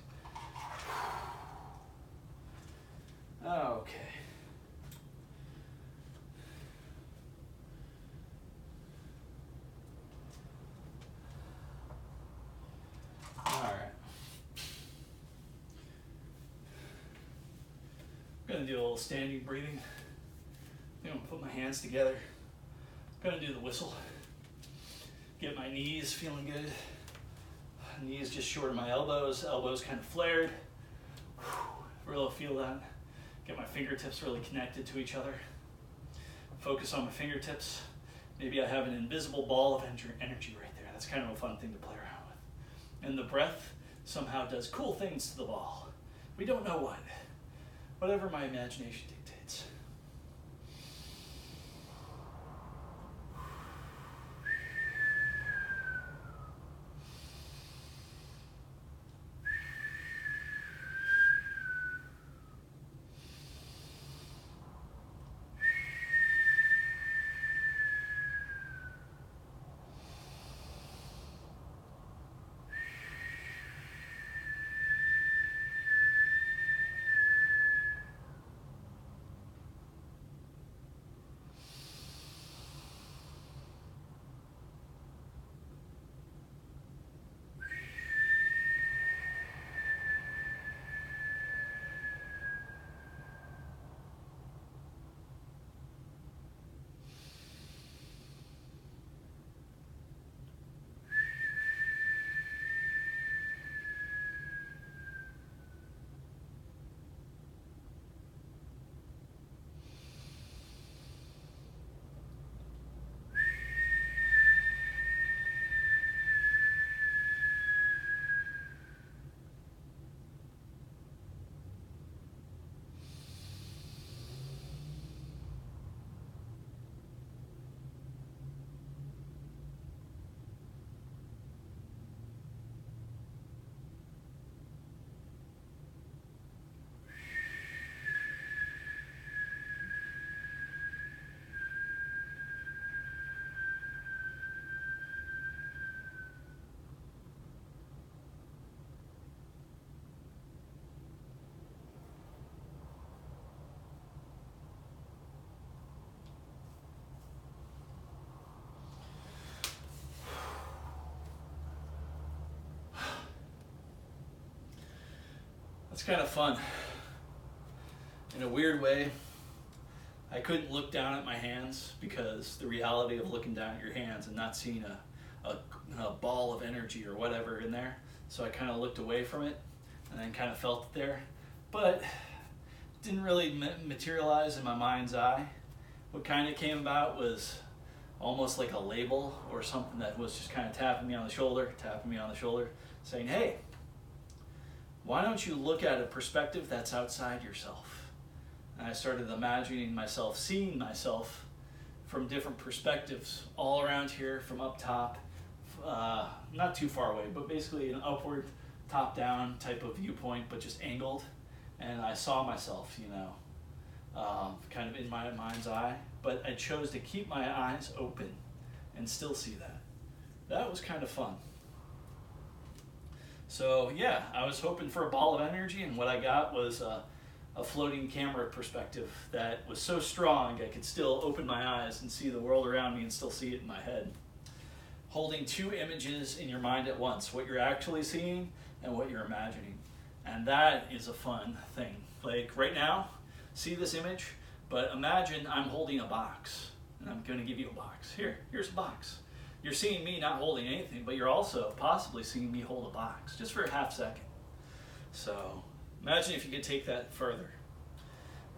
Okay. All right. I'm going to do a little standing breathing. I'm going to put my hands together. I'm going to do the whistle. Get my knees feeling good. Knees just short of my elbows. Elbows kind of flared. Really feel that. Get my fingertips really connected to each other. Focus on my fingertips. Maybe I have an invisible ball of energy right there. That's kind of a fun thing to play around with. And the breath somehow does cool things to the ball. We don't know what. Whatever my imagination dictates. That's kind of fun. In a weird way, I couldn't look down at my hands because the reality of looking down at your hands and not seeing a ball of energy or whatever in there. So I kind of looked away from it and then kind of felt it there. But it didn't really materialize in my mind's eye. What kind of came about was almost like a label or something that was just kind of tapping me on the shoulder, saying, hey, why don't you look at a perspective that's outside yourself? And I started imagining myself, seeing myself from different perspectives all around here, from up top, not too far away, but basically an upward, top-down type of viewpoint, but just angled. And I saw myself, kind of in my mind's eye, but I chose to keep my eyes open and still see that. That was kind of fun. So yeah, I was hoping for a ball of energy, and what I got was a floating camera perspective that was so strong I could still open my eyes and see the world around me and still see it in my head. Holding two images in your mind at once, what you're actually seeing and what you're imagining. And that is a fun thing. Like right now, see this image, but imagine I'm holding a box, and I'm going to give you a box. Here's a box. You're seeing me not holding anything, but you're also possibly seeing me hold a box, just for a half second. So imagine if you could take that further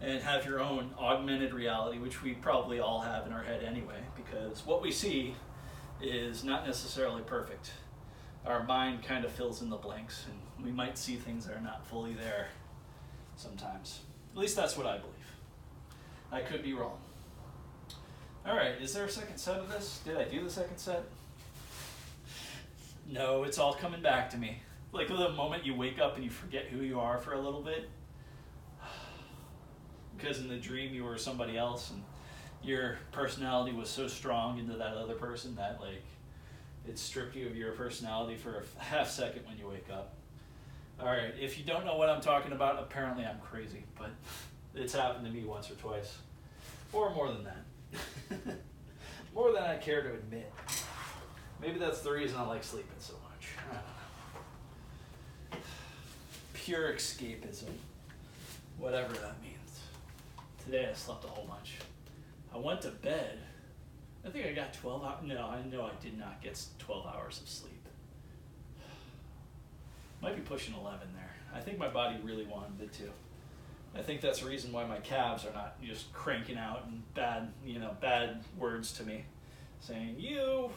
and have your own augmented reality, which we probably all have in our head anyway, because what we see is not necessarily perfect. Our mind kind of fills in the blanks, and we might see things that are not fully there sometimes. At least that's what I believe. I could be wrong. All right, is there a second set of this? Did I do the second set? No, it's all coming back to me. Like the moment you wake up and you forget who you are for a little bit. Because in the dream you were somebody else, and your personality was so strong into that other person that like it stripped you of your personality for a half second when you wake up. All right, if you don't know what I'm talking about, apparently I'm crazy, but it's happened to me once or twice, or more than that. More than I care to admit. Maybe that's the reason I like sleeping so much. I don't know. Pure escapism, whatever that means. Today I slept a whole bunch. I went to bed. I think I got 12 hours. No, I know I did not get 12 hours of sleep. Might be pushing 11 there. I think my body really wanted it to. I think that's the reason why my calves are not just cranking out and bad words to me, saying, you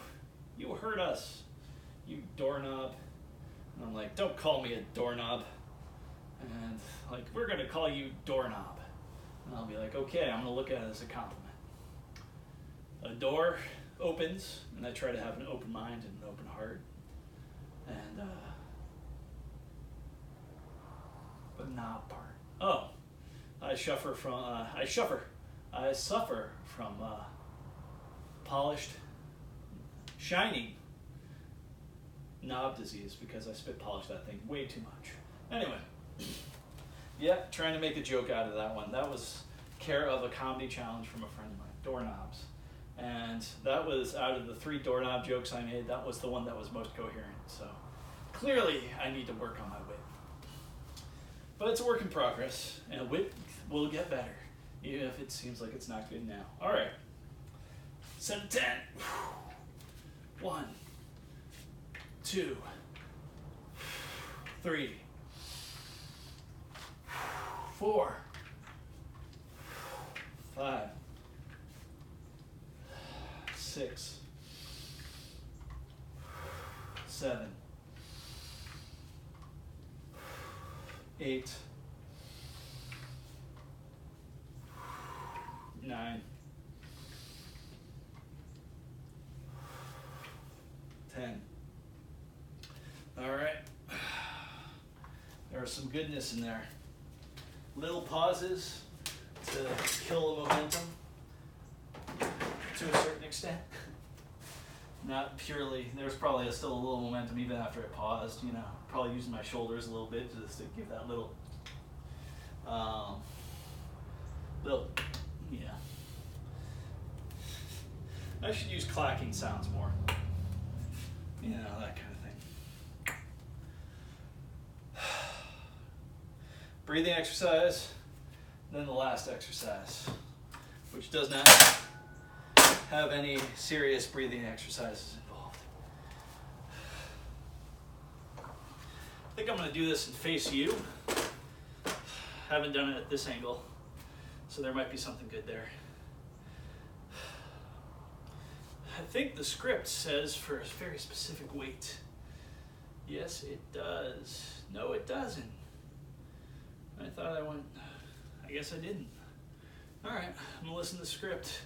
hurt us, you doorknob. And I'm like, don't call me a doorknob. And like, we're gonna call you doorknob. And I'll be like, okay, I'm gonna look at it as a compliment. A door opens, and I try to have an open mind and an open heart. And, but knob part. Oh. I suffer from polished, shining knob disease because I spit polished that thing way too much. Anyway, yeah, trying to make a joke out of that one. That was care of a comedy challenge from a friend of mine, doorknobs. And that was, out of the 3 doorknob jokes I made, that was the one that was most coherent. So clearly I need to work on my wit. But it's a work in progress, and wit will get better, even if it seems like it's not good now. All right, set of 10. 1, 2, 3, 4, 5, 6, 7, 8, 9, 10. All right. There's some goodness in there. Little pauses to kill the momentum to a certain extent. Not purely, there's probably still a little momentum even after I paused, probably using my shoulders a little bit just to give that little, yeah. I should use clacking sounds more. That kind of thing. breathing exercise, then the last exercise, which does not have any serious breathing exercises involved. I think I'm going to do this and face you. Haven't done it at this angle, so there might be something good there. I think the script says for a very specific weight. Yes, it does. No, it doesn't. I thought I went, I guess I didn't. All right, I'm gonna listen to the script.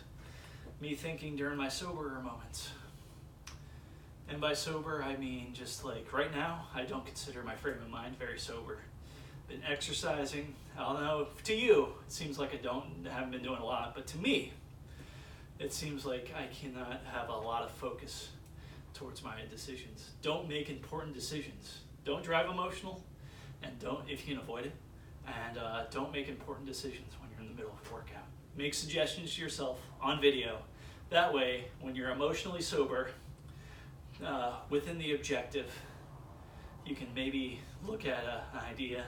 Me thinking during my soberer moments. And by sober, I mean just like right now, I don't consider my frame of mind very sober. Been exercising, I don't know, to you, it seems like I haven't been doing a lot, but to me, it seems like I cannot have a lot of focus towards my decisions. Don't make important decisions. Don't drive emotional, and don't, if you can avoid it, and don't make important decisions when you're in the middle of a workout. Make suggestions to yourself on video. That way, when you're emotionally sober, within the objective, you can maybe look at an idea.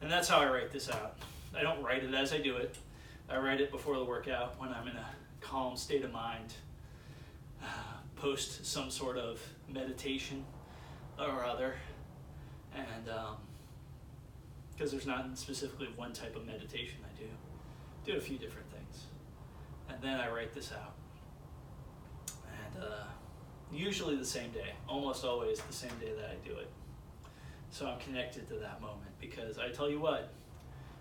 And that's how I write this out. I don't write it as I do it. I write it before the workout when I'm in a calm state of mind. Post some sort of meditation or other. And because there's not specifically one type of meditation I do a few different things. And then I write this out. And usually the same day, almost always the same day that I do it. So I'm connected to that moment because I tell you what,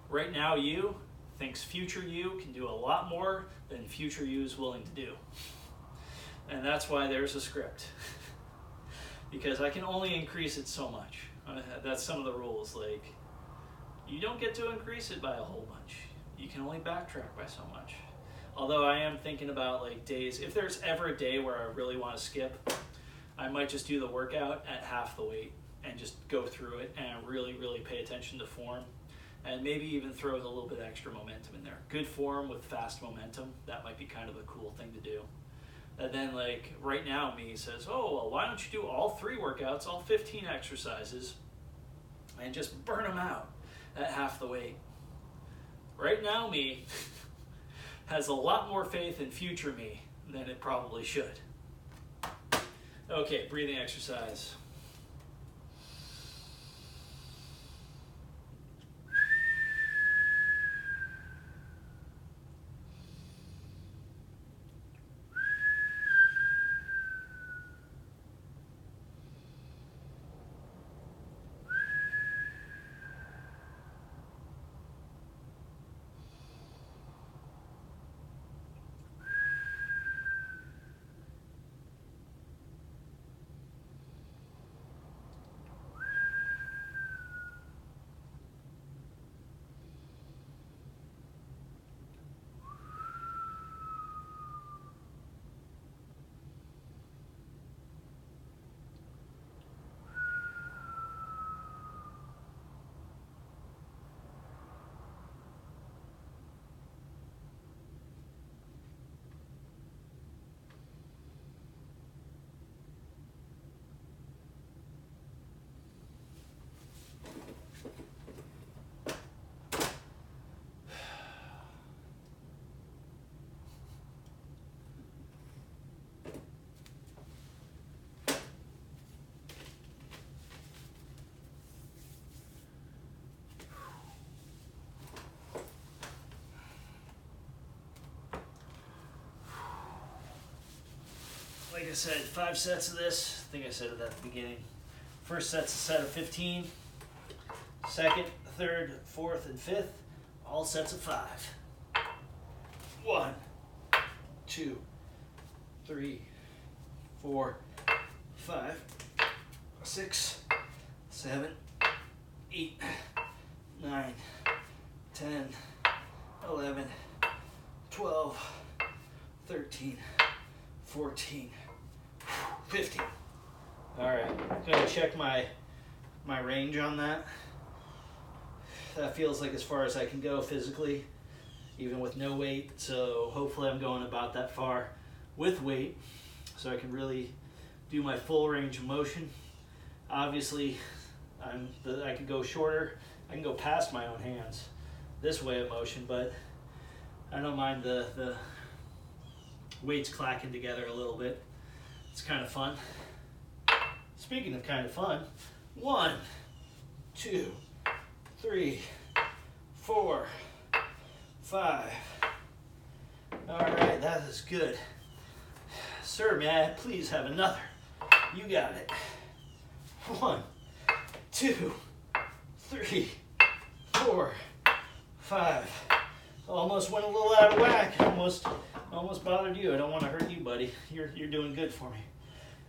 right now you thinks future you can do a lot more than future you is willing to do. And that's why there's a script. Because I can only increase it so much. That's some of the rules. Like, you don't get to increase it by a whole bunch. You can only backtrack by so much. Although I am thinking about like days, if there's ever a day where I really want to skip, I might just do the workout at half the weight and just go through it and really, really pay attention to form. And maybe even throw a little bit extra momentum in there. Good form with fast momentum, that might be kind of a cool thing to do. And then like right now me says, oh, well, why don't you do all 3 workouts, all 15 exercises, and just burn them out at half the weight. Right now me has a lot more faith in future me than it probably should. Okay, breathing exercise. Like I said, 5 sets of this. I think I said it at the beginning. First set's a set of 15. Second, third, fourth, and fifth, all sets of 5. 1, 2, 3, 4, 5, 6, 7, 8, 9, 10, 11, 12, 13, 14, 15. All right, I'm gonna check my range on that. That feels like as far as I can go physically, even with no weight. So hopefully I'm going about that far with weight, so I can really do my full range of motion. Obviously, I could go shorter. I can go past my own hands this way of motion, but I don't mind the weights clacking together a little bit. It's kind of fun. Speaking of kind of fun, 1, 2, 3, 4, 5. All right, that is good. Sir, may I please have another? You got it. 1, 2, 3, 4, 5. Almost went a little out of whack. Almost bothered you. I don't want to hurt you, buddy. You're doing good for me.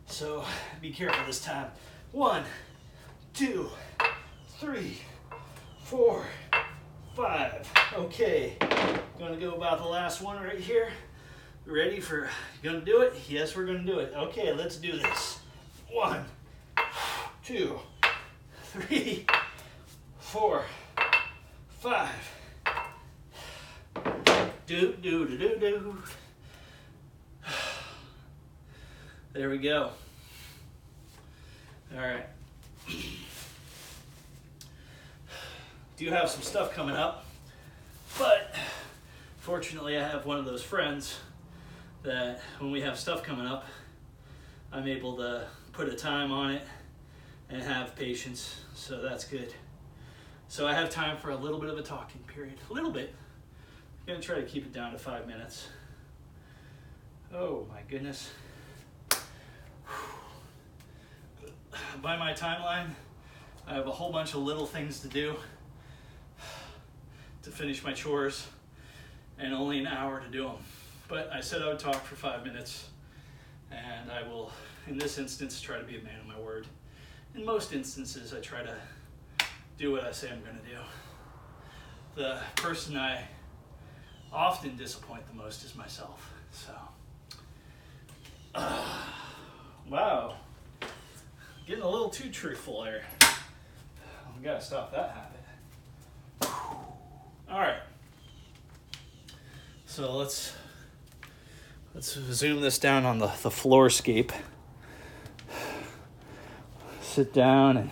So be careful this time. 1, 2, 3, 4, 5. Okay, gonna go about the last one right here. Ready for, gonna do it? Yes, we're gonna do it. Okay, let's do this. 1, 2, 3, 4, 5. Do, do, do, do, do. There we go. All right. Do have some stuff coming up, but fortunately I have one of those friends that when we have stuff coming up, I'm able to put a time on it and have patience, so that's good. So I have time for a little bit of a talking period. A little bit. I'm gonna try to keep it down to 5 minutes. Oh my goodness. By my timeline, I have a whole bunch of little things to do to finish my chores and only an hour to do them. But I said I would talk for 5 minutes, and I will, in this instance, try to be a man of my word. In most instances, I try to do what I say I'm going to do. The person I often disappoint the most is myself. So, wow, getting a little too truthful there. We gotta stop that habit. All right, so let's zoom this down on the floorscape. Sit down and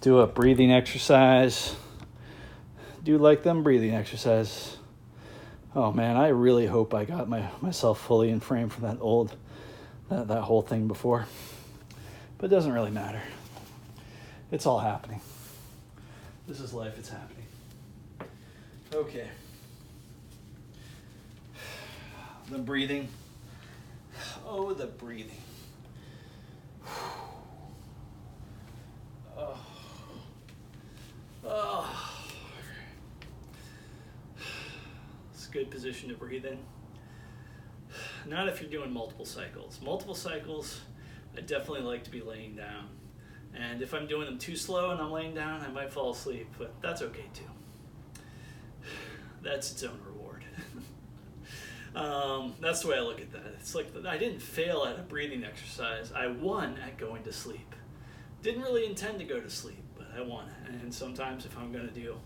do a breathing exercise. Do like them breathing exercises. Oh man, I really hope I got myself fully in frame from that whole thing before. But it doesn't really matter. It's all happening. This is life, it's happening. Okay. The breathing. Oh, the breathing. Oh. Oh. It's a good position to breathe in. Not if you're doing multiple cycles. Multiple cycles, I definitely like to be laying down. And if I'm doing them too slow and I'm laying down, I might fall asleep, but that's okay too. That's its own reward. That's the way I look at that. It's like I didn't fail at a breathing exercise. I won at going to sleep. Didn't really intend to go to sleep, but I won. And sometimes if I'm going to do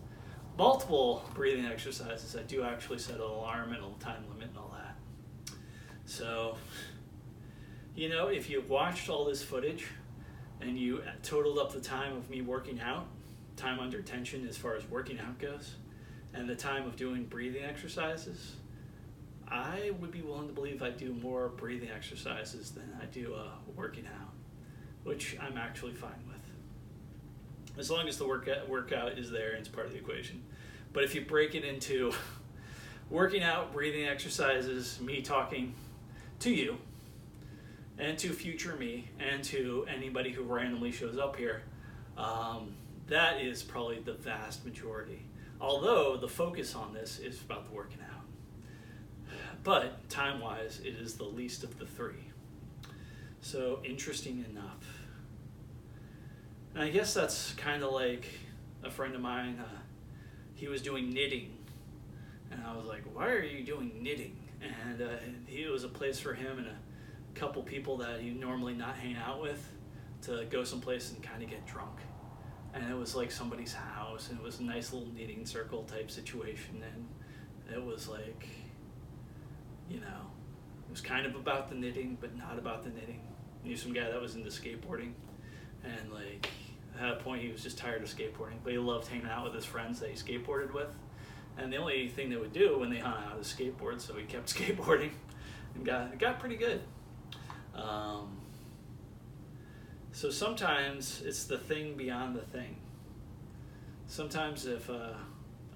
multiple breathing exercises, I do actually set an alarm and a time limit and all that. So, you know, if you've watched all this footage and you totaled up the time of me working out, time under tension as far as working out goes, and the time of doing breathing exercises, I would be willing to believe I do more breathing exercises than I do working out, which I'm actually fine with. As long as the workout is there and it's part of the equation. But if you break it into working out, breathing exercises, me talking to you, and to future me, and to anybody who randomly shows up here, that is probably the vast majority. Although the focus on this is about the working out. But time-wise, it is the least of the three. So interesting enough. And I guess that's kind of like a friend of mine, he was doing knitting. And I was like, why are you doing knitting? And it was a place for him and a couple people that he'd normally not hang out with to go someplace and kind of get drunk. And it was like somebody's house, and it was a nice little knitting circle type situation. And it was like, you know, it was kind of about the knitting, but not about the knitting. I knew some guy that was into skateboarding, and like, at a point he was just tired of skateboarding, but he loved hanging out with his friends that he skateboarded with. And the only thing they would do when they hung out is skateboard, so he kept skateboarding and got pretty good. So sometimes it's the thing beyond the thing. Sometimes if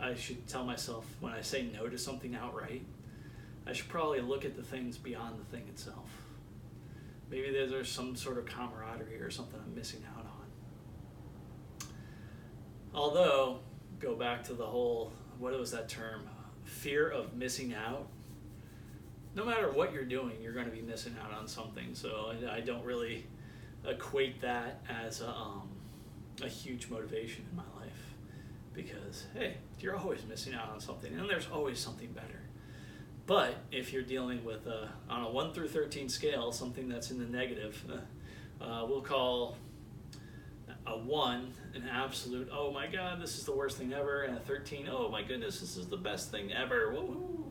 I should tell myself when I say no to something outright, I should probably look at the things beyond the thing itself. Maybe there's some sort of camaraderie or something I'm missing out on. Although, go back to the whole, what was that term? Fear of missing out. No matter what you're doing, you're going to be missing out on something. So I don't really equate that as a huge motivation in my life. Because, hey, you're always missing out on something, and there's always something better. But if you're dealing with, on a 1 through 13 scale, something that's in the negative, we'll call a 1 an absolute, oh my God, this is the worst thing ever, and a 13, oh my goodness, this is the best thing ever, woohoo.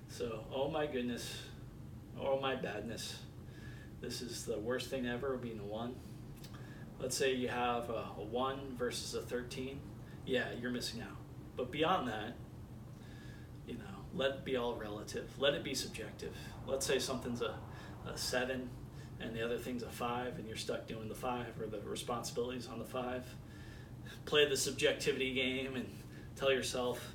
So, oh my goodness, oh my badness, this is the worst thing ever, being a 1. Let's say you have a 1 versus a 13, yeah, you're missing out. But beyond that, let it be all relative. Let it be subjective. Let's say something's a 7 and the other thing's a 5 and you're stuck doing the 5 or the responsibilities on the 5. Play the subjectivity game and tell yourself,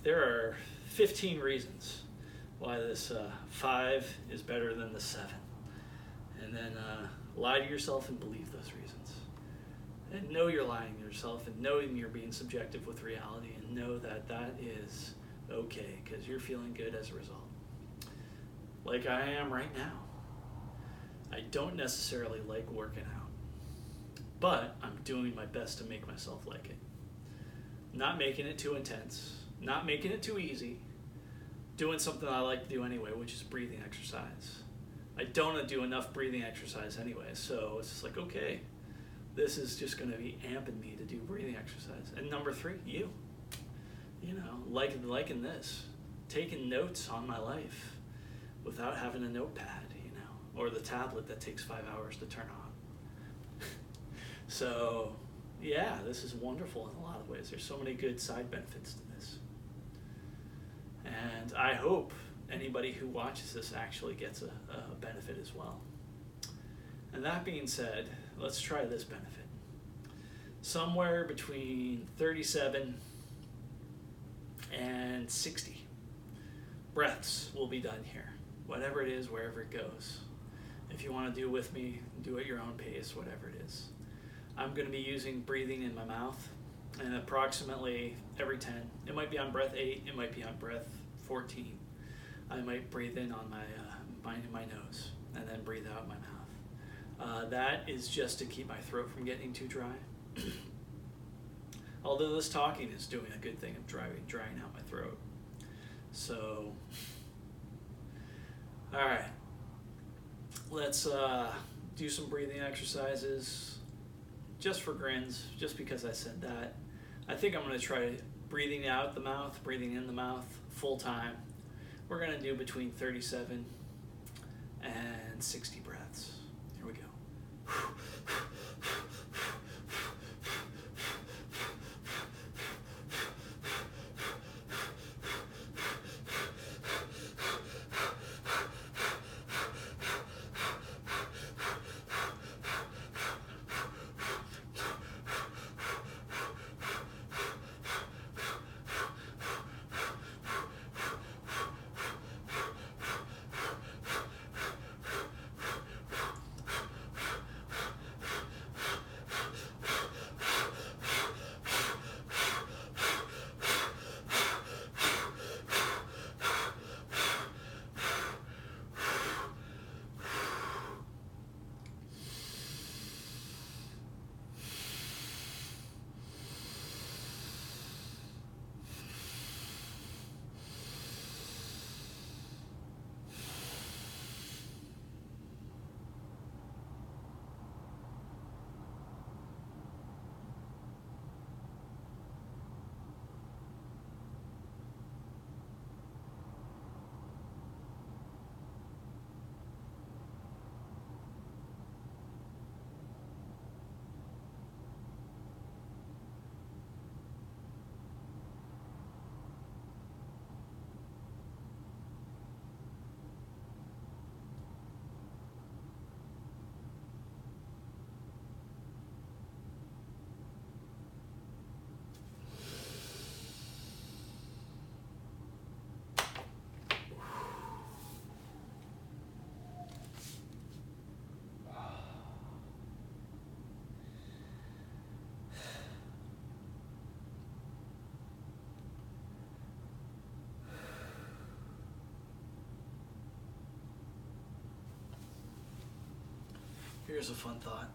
there are 15 reasons why this 5 is better than the 7. And then lie to yourself and believe those reasons. And know you're lying to yourself and knowing you're being subjective with reality and know that that is okay, because you're feeling good as a result. Like I am right now. I don't necessarily like working out, but I'm doing my best to make myself like it. Not making it too intense, not making it too easy, doing something I like to do anyway, which is breathing exercise. I don't do enough breathing exercise anyway, so it's just like, okay, this is just going to be amping me to do breathing exercise. And number 3, you. Liking this, taking notes on my life without having a notepad, or the tablet that takes 5 hours to turn on. So, yeah, this is wonderful in a lot of ways. There's so many good side benefits to this. And I hope anybody who watches this actually gets a benefit as well. And that being said, let's try this benefit. Somewhere between 37 and 60 breaths will be done here. Whatever it is, wherever it goes. If you want to do it with me, do it at your own pace, whatever it is. I'm going to be using breathing in my mouth, and approximately every 10. It might be on breath 8, it might be on breath 14. I might breathe in on my nose, and then breathe out my mouth. That is just to keep my throat from getting too dry. Although this talking is doing a good thing of drying out my throat. So, all right. Let's do some breathing exercises just for grins, just because I said that. I think I'm going to try breathing out the mouth, breathing in the mouth full time. We're going to do between 37 and 60 breaths. Here we go. Here's a fun thought.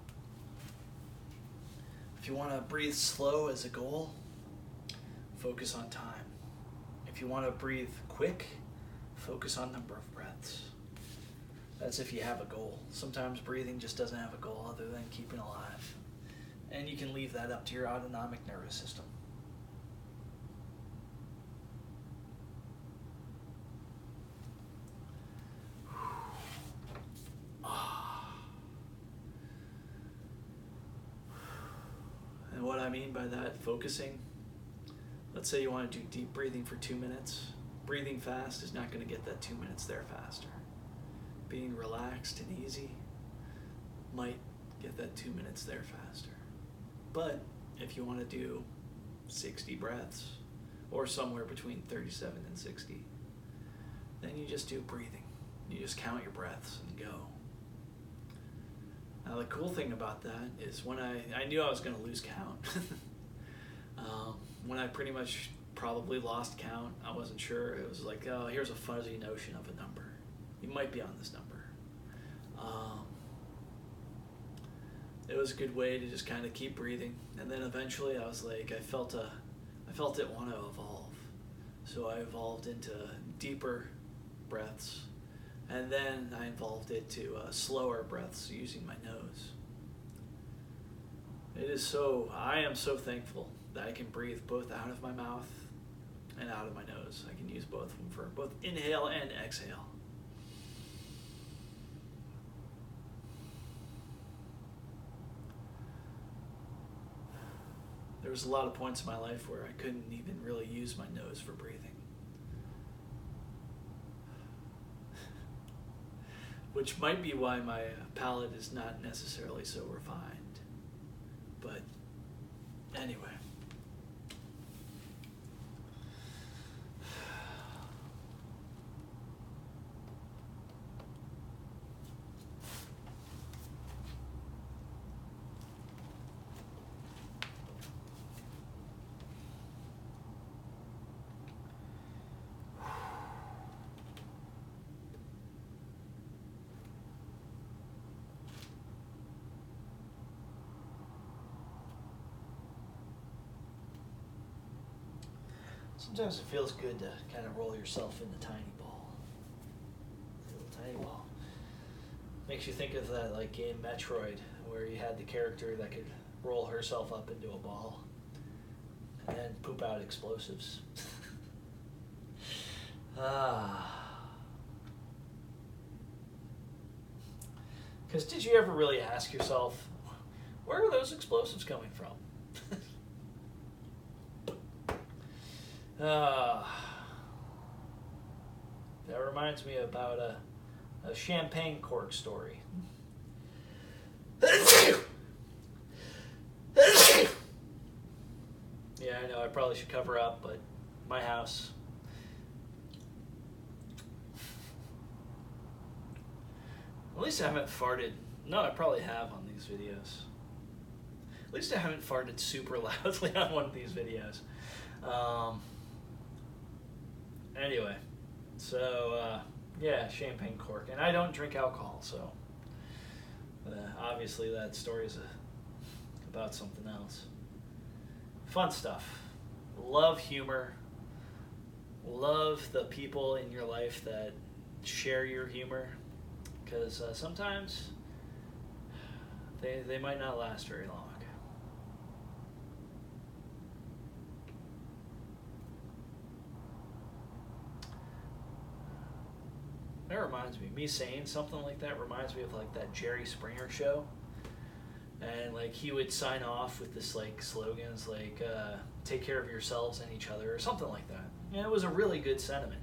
If you want to breathe slow as a goal, focus on time. If you want to breathe quick, focus on number of breaths. That's if you have a goal. Sometimes breathing just doesn't have a goal other than keeping alive. And you can leave that up to your autonomic nervous system. And what I mean by that, focusing, let's say you want to do deep breathing for 2 minutes. Breathing fast is not going to get that 2 minutes there faster. Being relaxed and easy might get that 2 minutes there faster. But if you want to do 60 breaths, or somewhere between 37 and 60, then you just do breathing. You just count your breaths and go. Now the cool thing about that is when I knew I was going to lose count. When I pretty much probably lost count, I wasn't sure. It was like, oh, here's a fuzzy notion of a number. You might be on this number. It was a good way to just kind of keep breathing. And then eventually I was like, I felt it want to evolve. So I evolved into deeper breaths. And then I evolved it to slower breaths using my nose. I am so thankful that I can breathe both out of my mouth and out of my nose. I can use both of them for both inhale and exhale. There was a lot of points in my life where I couldn't even really use my nose for breathing. Which might be why my palate is not necessarily so refined. But anyway. Sometimes it feels good to kind of roll yourself in the tiny ball. A little tiny ball. Makes you think of that like game Metroid, where you had the character that could roll herself up into a ball and then poop out explosives. Because did you ever really ask yourself, where are those explosives coming from? That reminds me about a champagne cork story. Yeah, I know, I probably should cover up, but my house. At least I haven't farted. No, I probably have on these videos. At least I haven't farted super loudly on one of these videos. Anyway, so yeah, champagne cork, and I don't drink alcohol, so obviously that story is about something else. Fun stuff. Love humor. Love the people in your life that share your humor, because sometimes they might not last very long. That reminds me saying something like that reminds me of like that Jerry Springer show. And like he would sign off with this like slogans like take care of yourselves and each other or something like that. And it was a really good sentiment.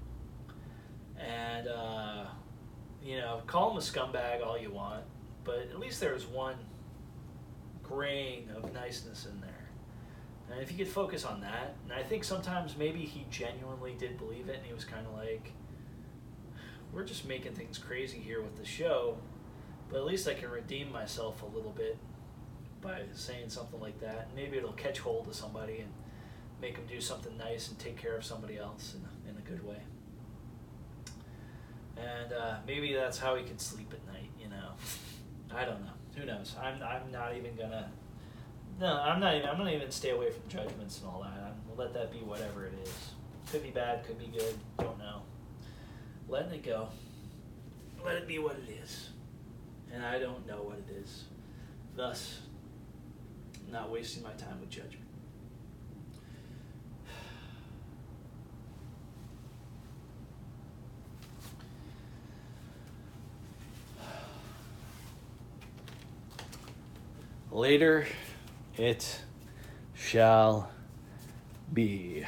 And you know, call him a scumbag all you want, but at least there was one grain of niceness in there. And if you could focus on that, and I think sometimes maybe he genuinely did believe it, and he was kind of like, we're just making things crazy here with the show, but at least I can redeem myself a little bit by saying something like that. And maybe it'll catch hold of somebody and make them do something nice and take care of somebody else in a good way. And maybe that's how he can sleep at night, you know. I don't know. Who knows? I'm not even gonna. No, I'm not even. I'm gonna even stay away from judgments and all that. We'll let that be whatever it is. Could be bad. Could be good. Don't know. Letting it go. Let it be what it is. And I don't know what it is. Thus, not wasting my time with judgment. Later it shall be.